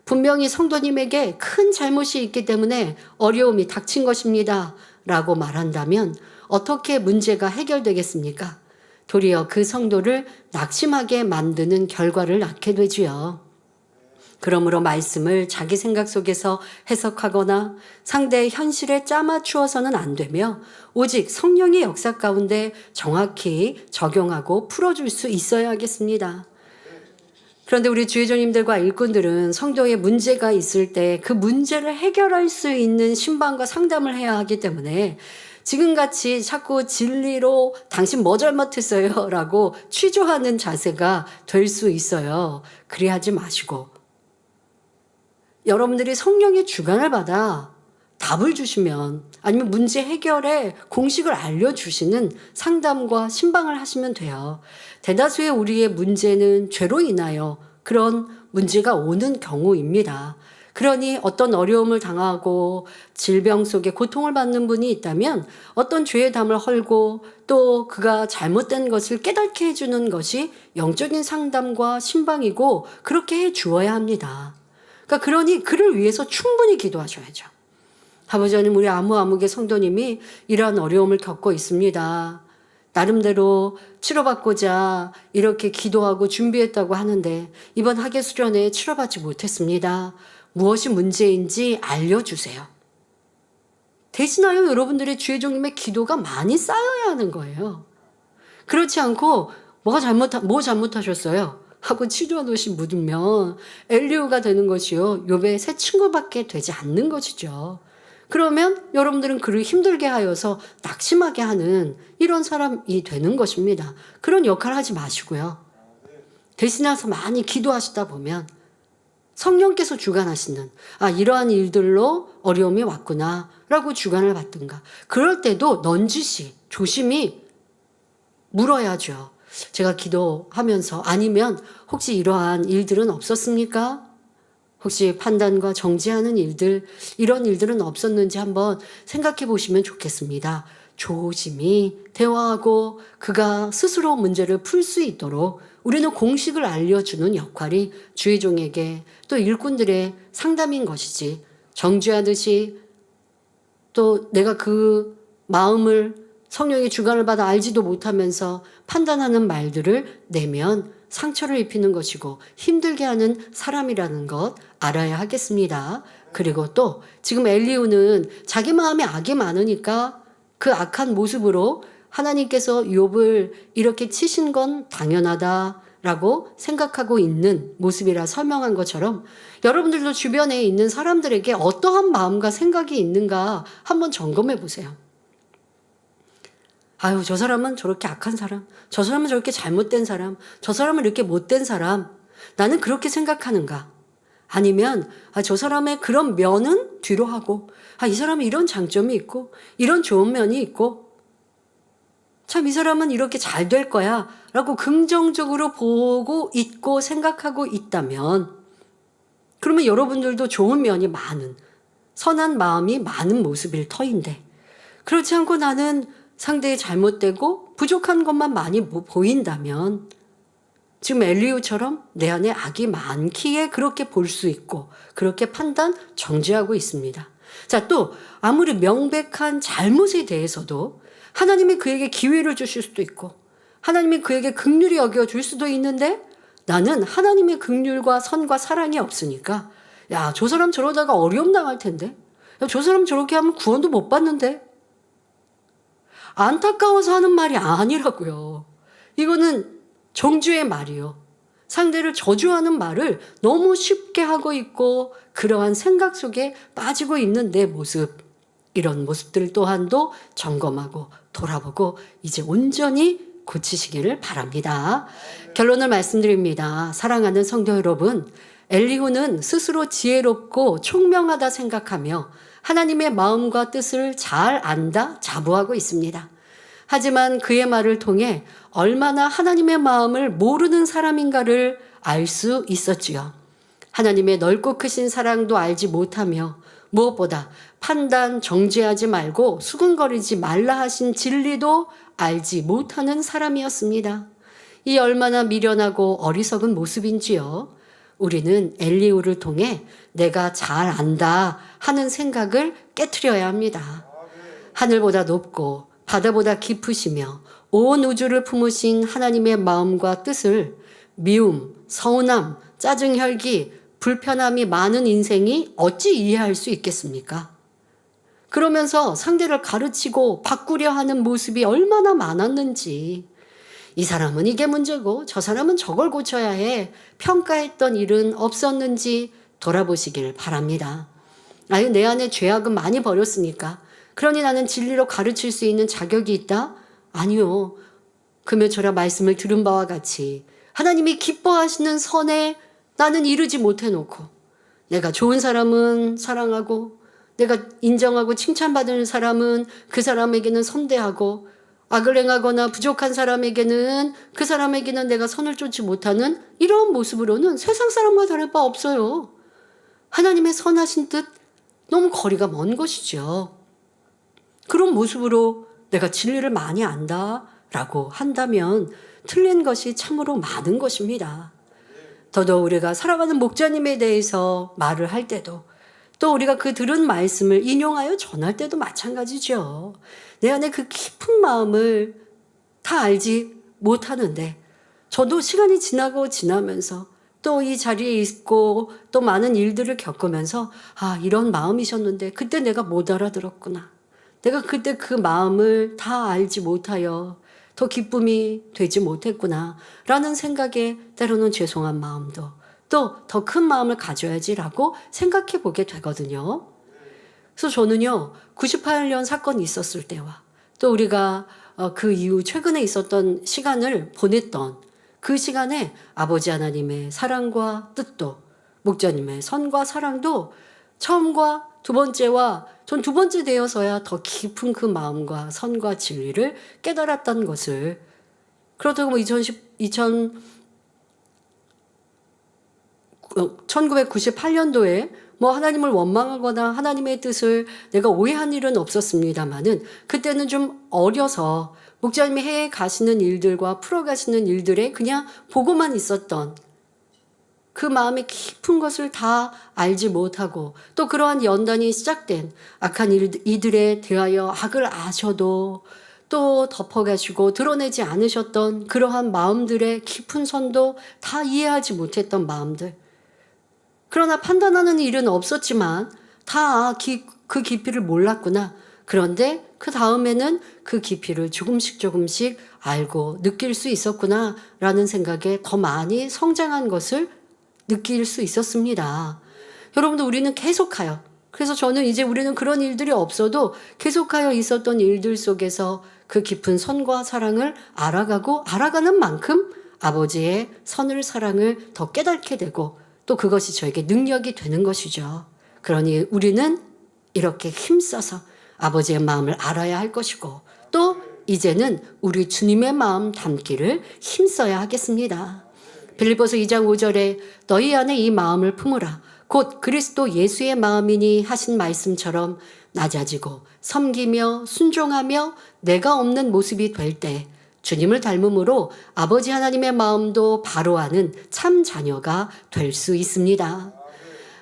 분명히 성도님에게 큰 잘못이 있기 때문에 어려움이 닥친 것입니다. 라고 말한다면 어떻게 문제가 해결되겠습니까? 도리어 그 성도를 낙심하게 만드는 결과를 낳게 되지요. 그러므로 말씀을 자기 생각 속에서 해석하거나 상대의 현실에 짜맞추어서는 안 되며 오직 성령의 역사 가운데 정확히 적용하고 풀어줄 수 있어야 하겠습니다. 그런데 우리 주의종님들과 일꾼들은 성도의 문제가 있을 때 그 문제를 해결할 수 있는 신방과 상담을 해야 하기 때문에 지금같이 자꾸 진리로 당신 뭐 잘못했어요? 라고 취조하는 자세가 될 수 있어요. 그리하지 마시고 여러분들이 성령의 주관을 받아 답을 주시면 아니면 문제 해결에 공식을 알려주시는 상담과 신방을 하시면 돼요. 대다수의 우리의 문제는 죄로 인하여 그런 문제가 오는 경우입니다. 그러니 어떤 어려움을 당하고 질병 속에 고통을 받는 분이 있다면 어떤 죄의 담을 헐고 또 그가 잘못된 것을 깨닫게 해주는 것이 영적인 상담과 신방이고 그렇게 해 주어야 합니다. 그러니 그를 위해서 충분히 기도하셔야죠. 아버지 하나님, 우리 아무개 성도님이 이러한 어려움을 겪고 있습니다. 나름대로 치료받고자 이렇게 기도하고 준비했다고 하는데 이번 학예 수련회에 치료받지 못했습니다. 무엇이 문제인지 알려주세요. 대신하여 여러분들의 주의 종님의 기도가 많이 쌓여야 하는 거예요. 그렇지 않고 뭐 잘못하셨어요? 하고 치료하듯이 묻으면 엘리후가 되는 것이요. 욥의 새 친구밖에 되지 않는 것이죠. 그러면 여러분들은 그를 힘들게 하여서 낙심하게 하는 이런 사람이 되는 것입니다. 그런 역할을 하지 마시고요. 대신해서 많이 기도하시다 보면 성령께서 주관하시는 이러한 일들로 어려움이 왔구나 라고 주관을 받든가 그럴 때도 넌지시 조심히 물어야죠. 제가 기도하면서 아니면 혹시 이러한 일들은 없었습니까? 혹시 판단과 정죄하는 일들 이런 일들은 없었는지 한번 생각해 보시면 좋겠습니다. 조심히 대화하고 그가 스스로 문제를 풀 수 있도록 우리는 공식을 알려주는 역할이 주의종에게 또 일꾼들의 상담인 것이지 정죄하듯이 또 내가 그 마음을 성령의 주관을 받아 알지도 못하면서 판단하는 말들을 내면 상처를 입히는 것이고 힘들게 하는 사람이라는 것 알아야 하겠습니다. 그리고 또 지금 엘리후는 자기 마음에 악이 많으니까 그 악한 모습으로 하나님께서 욥을 이렇게 치신 건 당연하다라고 생각하고 있는 모습이라 설명한 것처럼 여러분들도 주변에 있는 사람들에게 어떠한 마음과 생각이 있는가 한번 점검해 보세요. 아유, 저 사람은 저렇게 악한 사람, 저 사람은 저렇게 잘못된 사람, 저 사람은 이렇게 못된 사람, 나는 그렇게 생각하는가? 아니면 저 사람의 그런 면은 뒤로 하고 이 사람은 이런 장점이 있고 이런 좋은 면이 있고 참 이 사람은 이렇게 잘 될 거야 라고 긍정적으로 보고 있고 생각하고 있다면 그러면 여러분들도 좋은 면이 많은 선한 마음이 많은 모습일 터인데 그렇지 않고 나는 상대의 잘못되고 부족한 것만 많이 보인다면 지금 엘리후처럼 내 안에 악이 많기에 그렇게 볼 수 있고 그렇게 판단, 정죄하고 있습니다. 자, 또 아무리 명백한 잘못에 대해서도 하나님이 그에게 기회를 주실 수도 있고 하나님이 그에게 긍휼히 여겨줄 수도 있는데 나는 하나님의 긍휼과 선과 사랑이 없으니까 야, 저 사람 저러다가 어려움 당할 텐데 야, 저 사람 저렇게 하면 구원도 못 받는데 안타까워서 하는 말이 아니라고요. 이거는 정죄의 말이요. 상대를 저주하는 말을 너무 쉽게 하고 있고 그러한 생각 속에 빠지고 있는 내 모습 이런 모습들 또한도 점검하고 돌아보고 이제 온전히 고치시기를 바랍니다. 결론을 말씀드립니다. 사랑하는 성도 여러분, 엘리후는 스스로 지혜롭고 총명하다 생각하며 하나님의 마음과 뜻을 잘 안다 자부하고 있습니다. 하지만 그의 말을 통해 얼마나 하나님의 마음을 모르는 사람인가를 알 수 있었지요. 하나님의 넓고 크신 사랑도 알지 못하며 무엇보다 판단, 정죄하지 말고 수근거리지 말라 하신 진리도 알지 못하는 사람이었습니다. 이 얼마나 미련하고 어리석은 모습인지요. 우리는 엘리후를 통해 내가 잘 안다 하는 생각을 깨트려야 합니다. 하늘보다 높고 바다보다 깊으시며 온 우주를 품으신 하나님의 마음과 뜻을 미움, 서운함, 짜증, 혈기, 불편함이 많은 인생이 어찌 이해할 수 있겠습니까? 그러면서 상대를 가르치고 바꾸려 하는 모습이 얼마나 많았는지, 이 사람은 이게 문제고 저 사람은 저걸 고쳐야 해 평가했던 일은 없었는지 돌아보시길 바랍니다. 아유, 내 안에 죄악은 많이 버렸으니까 그러니 나는 진리로 가르칠 수 있는 자격이 있다? 아니요. 금요철야 말씀을 들은 바와 같이 하나님이 기뻐하시는 선에 나는 이르지 못해놓고 내가 좋은 사람은 사랑하고 내가 인정하고 칭찬받는 사람은 그 사람에게는 선대하고 악을 행하거나 부족한 사람에게는 그 사람에게는 내가 선을 쫓지 못하는 이런 모습으로는 세상 사람과 다를 바 없어요. 하나님의 선하신 뜻 너무 거리가 먼 것이죠. 그런 모습으로 내가 진리를 많이 안다라고 한다면 틀린 것이 참으로 많은 것입니다. 더더욱 우리가 살아가는 목자님에 대해서 말을 할 때도 또 우리가 그 들은 말씀을 인용하여 전할 때도 마찬가지죠. 내 안에 그 깊은 마음을 다 알지 못하는데 저도 시간이 지나면서 또 이 자리에 있고 또 많은 일들을 겪으면서 아, 이런 마음이셨는데 그때 내가 못 알아들었구나. 내가 그때 그 마음을 다 알지 못하여 더 기쁨이 되지 못했구나 라는 생각에 때로는 죄송한 마음도 또 더 큰 마음을 가져야지라고 생각해 보게 되거든요. 그래서 저는요 98년 사건이 있었을 때와 또 우리가 그 이후 최근에 있었던 시간을 보냈던 그 시간에 아버지 하나님의 사랑과 뜻도 목자님의 선과 사랑도 처음과 두 번째와 전 두 번째 되어서야 더 깊은 그 마음과 선과 진리를 깨달았던 것을 그렇다고 1998년도에 뭐 하나님을 원망하거나 하나님의 뜻을 내가 오해한 일은 없었습니다만은 그때는 좀 어려서 목자님이 해외에 가시는 일들과 풀어가시는 일들에 그냥 보고만 있었던 그 마음의 깊은 것을 다 알지 못하고 또 그러한 연단이 시작된 악한 이들에 대하여 악을 아셔도 또 덮어가시고 드러내지 않으셨던 그러한 마음들의 깊은 선도 다 이해하지 못했던 마음들. 그러나 판단하는 일은 없었지만 다 그 깊이를 몰랐구나. 그런데 그 다음에는 그 깊이를 조금씩 알고 느낄 수 있었구나 라는 생각에 더 많이 성장한 것을 느낄 수 있었습니다. 여러분들 우리는 계속하여 그래서 저는 이제 우리는 그런 일들이 없어도 계속하여 있었던 일들 속에서 그 깊은 선과 사랑을 알아가는 만큼 아버지의 선을 사랑을 더 깨닫게 되고 또 그것이 저에게 능력이 되는 것이죠. 그러니 우리는 이렇게 힘써서 아버지의 마음을 알아야 할 것이고 또 이제는 우리 주님의 마음 담기를 힘써야 하겠습니다. 빌립보서 2장 5절에 너희 안에 이 마음을 품으라 곧 그리스도 예수의 마음이니 하신 말씀처럼 낮아지고 섬기며 순종하며 내가 없는 모습이 될 때 주님을 닮음으로 아버지 하나님의 마음도 바로 아는 참 자녀가 될 수 있습니다.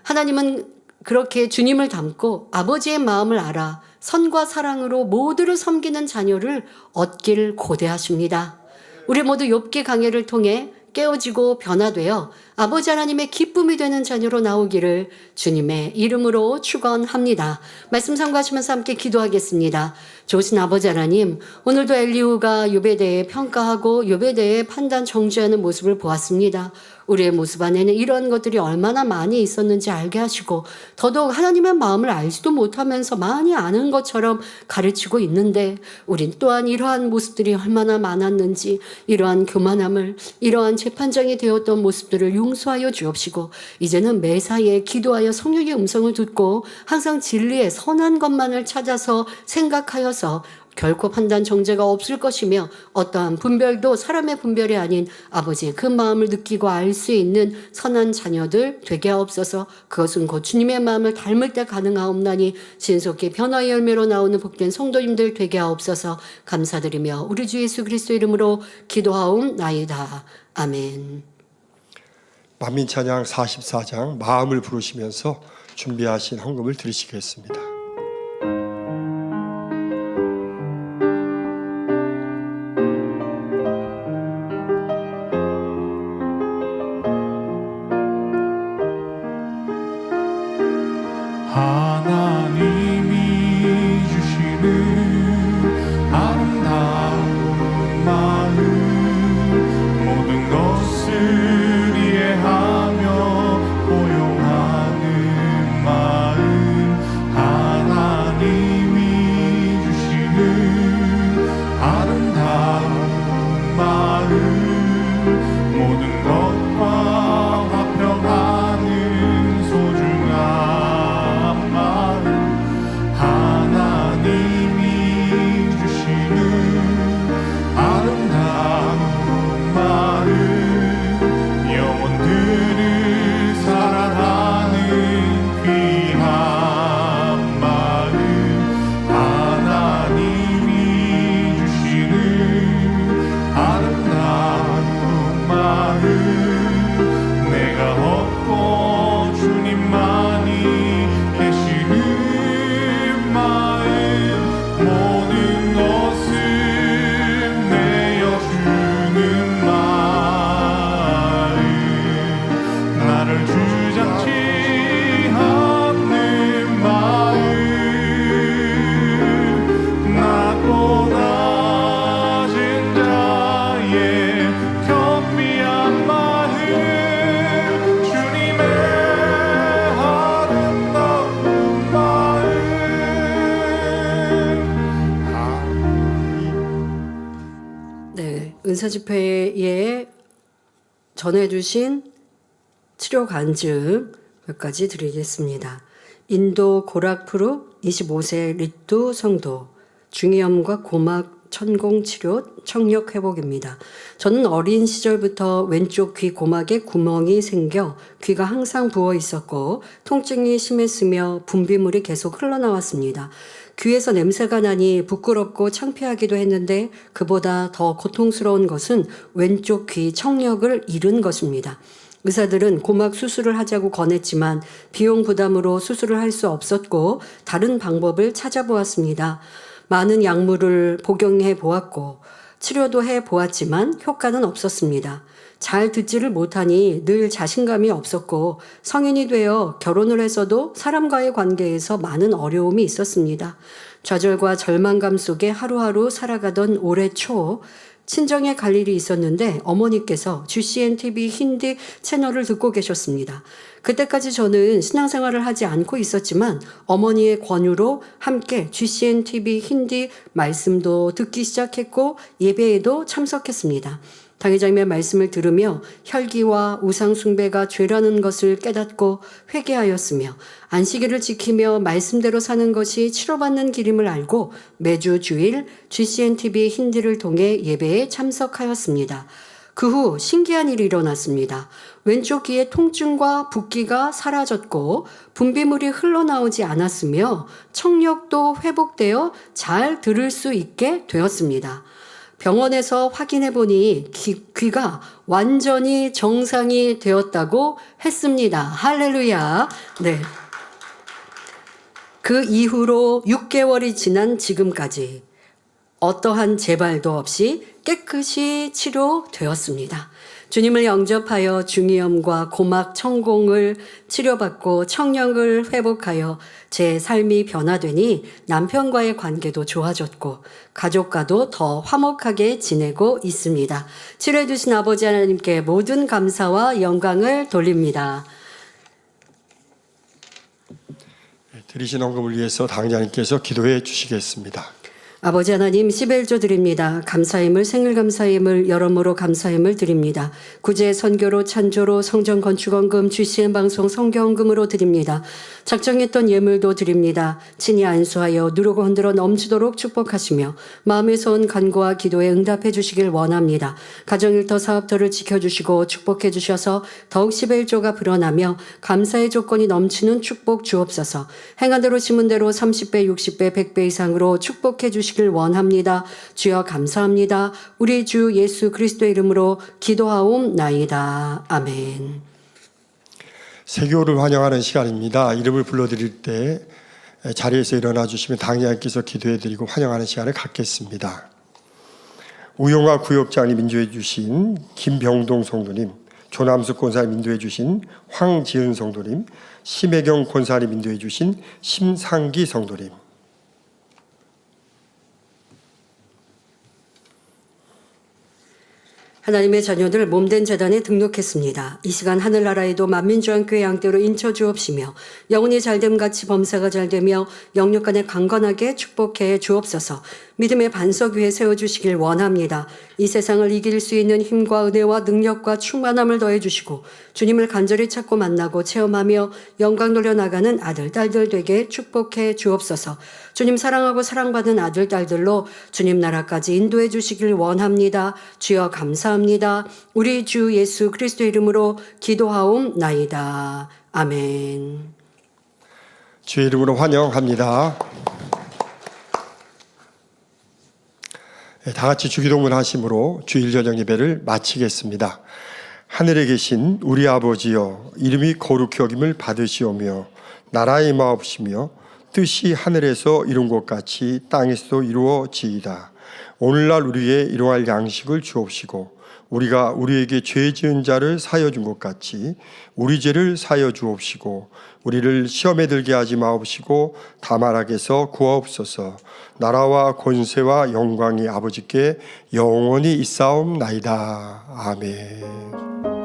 하나님은 그렇게 주님을 닮고 아버지의 마음을 알아 선과 사랑으로 모두를 섬기는 자녀를 얻기를 고대하십니다. 우리 모두 욥기 강해를 통해 깨어지고 변화되어 아버지 하나님의 기쁨이 되는 자녀로 나오기를 주님의 이름으로 축원합니다. 말씀 참고하시면서 함께 기도하겠습니다. 좋으신 아버지 하나님, 오늘도 엘리후가 욥에 대해 평가하고 욥에 대해 판단 정죄하는 모습을 보았습니다. 우리의 모습 안에는 이러한 것들이 얼마나 많이 있었는지 알게 하시고 더더욱 하나님의 마음을 알지도 못하면서 많이 아는 것처럼 가르치고 있는데 우린 또한 이러한 모습들이 얼마나 많았는지 이러한 교만함을 이러한 재판장이 되었던 모습들을 용서하여 주옵시고 이제는 매사에 기도하여 성령의 음성을 듣고 항상 진리의 선한 것만을 찾아서 생각하여서 결코 판단 정죄가 없을 것이며 어떠한 분별도 사람의 분별이 아닌 아버지의 그 마음을 느끼고 알 수 있는 선한 자녀들 되게 하옵소서. 그것은 곧 주님의 마음을 닮을 때 가능하옵나니 신속히 변화의 열매로 나오는 복된 성도님들 되게 하옵소서. 감사드리며 우리 주 예수 그리스도 이름으로 기도하옵나이다. 아멘. 만민찬양 44장 마음을 부르시면서 준비하신 헌금을 드리시겠습니다. 하나님이 주시는 아름다운 마음 모든 것을 이해하며 포용하는 마음 하나님이 주시는 아름다운 마음 모든 것과 화평하는 소중한 마음 하나님이 주시는 아름다운 마음 영혼들을 사랑하는 귀한 마음 하나님이 주시는 아름다운 마음 내가 얻고 주님만이 계시는 마음 모든 것을 내어주는 마음 나를 주장치 않는 마음 낮고 낮은 자의 겸비한 마음 주님의 아름다운 마음 네, 은사집회에 전해주신 치료 간증 몇 가지 드리겠습니다. 인도 고락푸르 25세 리뚜 성도 중이염과 고막 천공 치료 청력 회복입니다. 저는 어린 시절부터 왼쪽 귀 고막에 구멍이 생겨 귀가 항상 부어 있었고 통증이 심했으며 분비물이 계속 흘러나왔습니다. 귀에서 냄새가 나니 부끄럽고 창피하기도 했는데 그보다 더 고통스러운 것은 왼쪽 귀 청력을 잃은 것입니다. 의사들은 고막 수술을 하자고 권했지만 비용 부담으로 수술을 할 수 없었고 다른 방법을 찾아보았습니다. 많은 약물을 복용해 보았고 치료도 해 보았지만 효과는 없었습니다. 잘 듣지를 못하니 늘 자신감이 없었고 성인이 되어 결혼을 해서도 사람과의 관계에서 많은 어려움이 있었습니다. 좌절과 절망감 속에 하루하루 살아가던 올해 초 친정에 갈 일이 있었는데 어머니께서 GCNTV 힌디 채널을 듣고 계셨습니다. 그때까지 저는 신앙생활을 하지 않고 있었지만 어머니의 권유로 함께 GCNTV 힌디 말씀도 듣기 시작했고 예배에도 참석했습니다. 당회장님의 말씀을 들으며 혈기와 우상숭배가 죄라는 것을 깨닫고 회개하였으며 안식일을 지키며 말씀대로 사는 것이 치료받는 길임을 알고 매주 주일 GCNTV 힌디를 통해 예배에 참석하였습니다. 그 후 신기한 일이 일어났습니다. 왼쪽 귀의 통증과 붓기가 사라졌고 분비물이 흘러나오지 않았으며 청력도 회복되어 잘 들을 수 있게 되었습니다. 병원에서 확인해 보니 귀가 완전히 정상이 되었다고 했습니다. 할렐루야. 네. 그 이후로 6개월이 지난 지금까지 어떠한 재발도 없이 깨끗이 치료되었습니다. 주님을 영접하여 중이염과 고막 천공을 치료받고 청력을 회복하여 제 삶이 변화되니 남편과의 관계도 좋아졌고 가족과도 더 화목하게 지내고 있습니다. 치료해 주신 아버지 하나님께 모든 감사와 영광을 돌립니다. 드리신 헌금을 위해서 당자님께서 기도해 주시겠습니다. 아버지 하나님 11조 드립니다. 감사임을 생일 감사임을 여러모로 감사임을 드립니다. 구제 선교로 찬조로 성전 건축원금 GCN 방송 성경금으로 드립니다. 작정했던 예물도 드립니다. 친히 안수하여 누르고 흔들어 넘치도록 축복하시며 마음에서 온 간구와 기도에 응답해 주시길 원합니다. 가정일터 사업터를 지켜주시고 축복해 주셔서 더욱 11조가 불어나며 감사의 조건이 넘치는 축복 주옵소서. 행한 대로 심은 대로 30배 60배 100배 이상으로 축복해 주시길 원합니다. 주여 감사합니다. 우리 주 예수 그리스도의 이름으로 기도하옵나이다. 아멘. 세교를 환영하는 시간입니다. 이름을 불러드릴 때 자리에서 일어나 주시면 당장님께서 기도해드리고 환영하는 시간을 갖겠습니다. 우용화 구역장님 인도해 주신 김병동 성도님, 조남숙 권사님 인도해 주신 황지은 성도님, 심혜경 권사님 인도해 주신 심상기 성도님, 하나님의 자녀들 몸된 재단에 등록했습니다. 이 시간 하늘나라에도 만민주한교회 양떼로 인쳐 주옵시며 영혼이 잘됨 같이 범사가 잘되며 영육간에 강건하게 축복해 주옵소서. 믿음의 반석 위에 세워주시길 원합니다. 이 세상을 이길 수 있는 힘과 은혜와 능력과 충만함을 더해주시고 주님을 간절히 찾고 만나고 체험하며 영광 돌려나가는 아들, 딸들 되게 축복해 주옵소서. 주님 사랑하고 사랑받는 아들, 딸들로 주님 나라까지 인도해 주시길 원합니다. 주여 감사합니다. 우리 주 예수 그리스도 이름으로 기도하옵나이다. 아멘. 주의 이름으로 환영합니다. 다 같이 주기도문 하심으로 주일 저녁 예배를 마치겠습니다. 하늘에 계신 우리 아버지여, 이름이 거룩히 여김을 받으시오며 나라의 마옵시며 뜻이 하늘에서 이룬 것 같이 땅에서도 이루어지이다. 오늘날 우리에게 일용할 양식을 주옵시고 우리가 우리에게 죄 지은 자를 사여 준 것 같이 우리 죄를 사여 주옵시고 우리를 시험에 들게 하지 마옵시고 다만 악에서 구하옵소서. 나라와 권세와 영광이 아버지께 영원히 있사옵나이다. 아멘.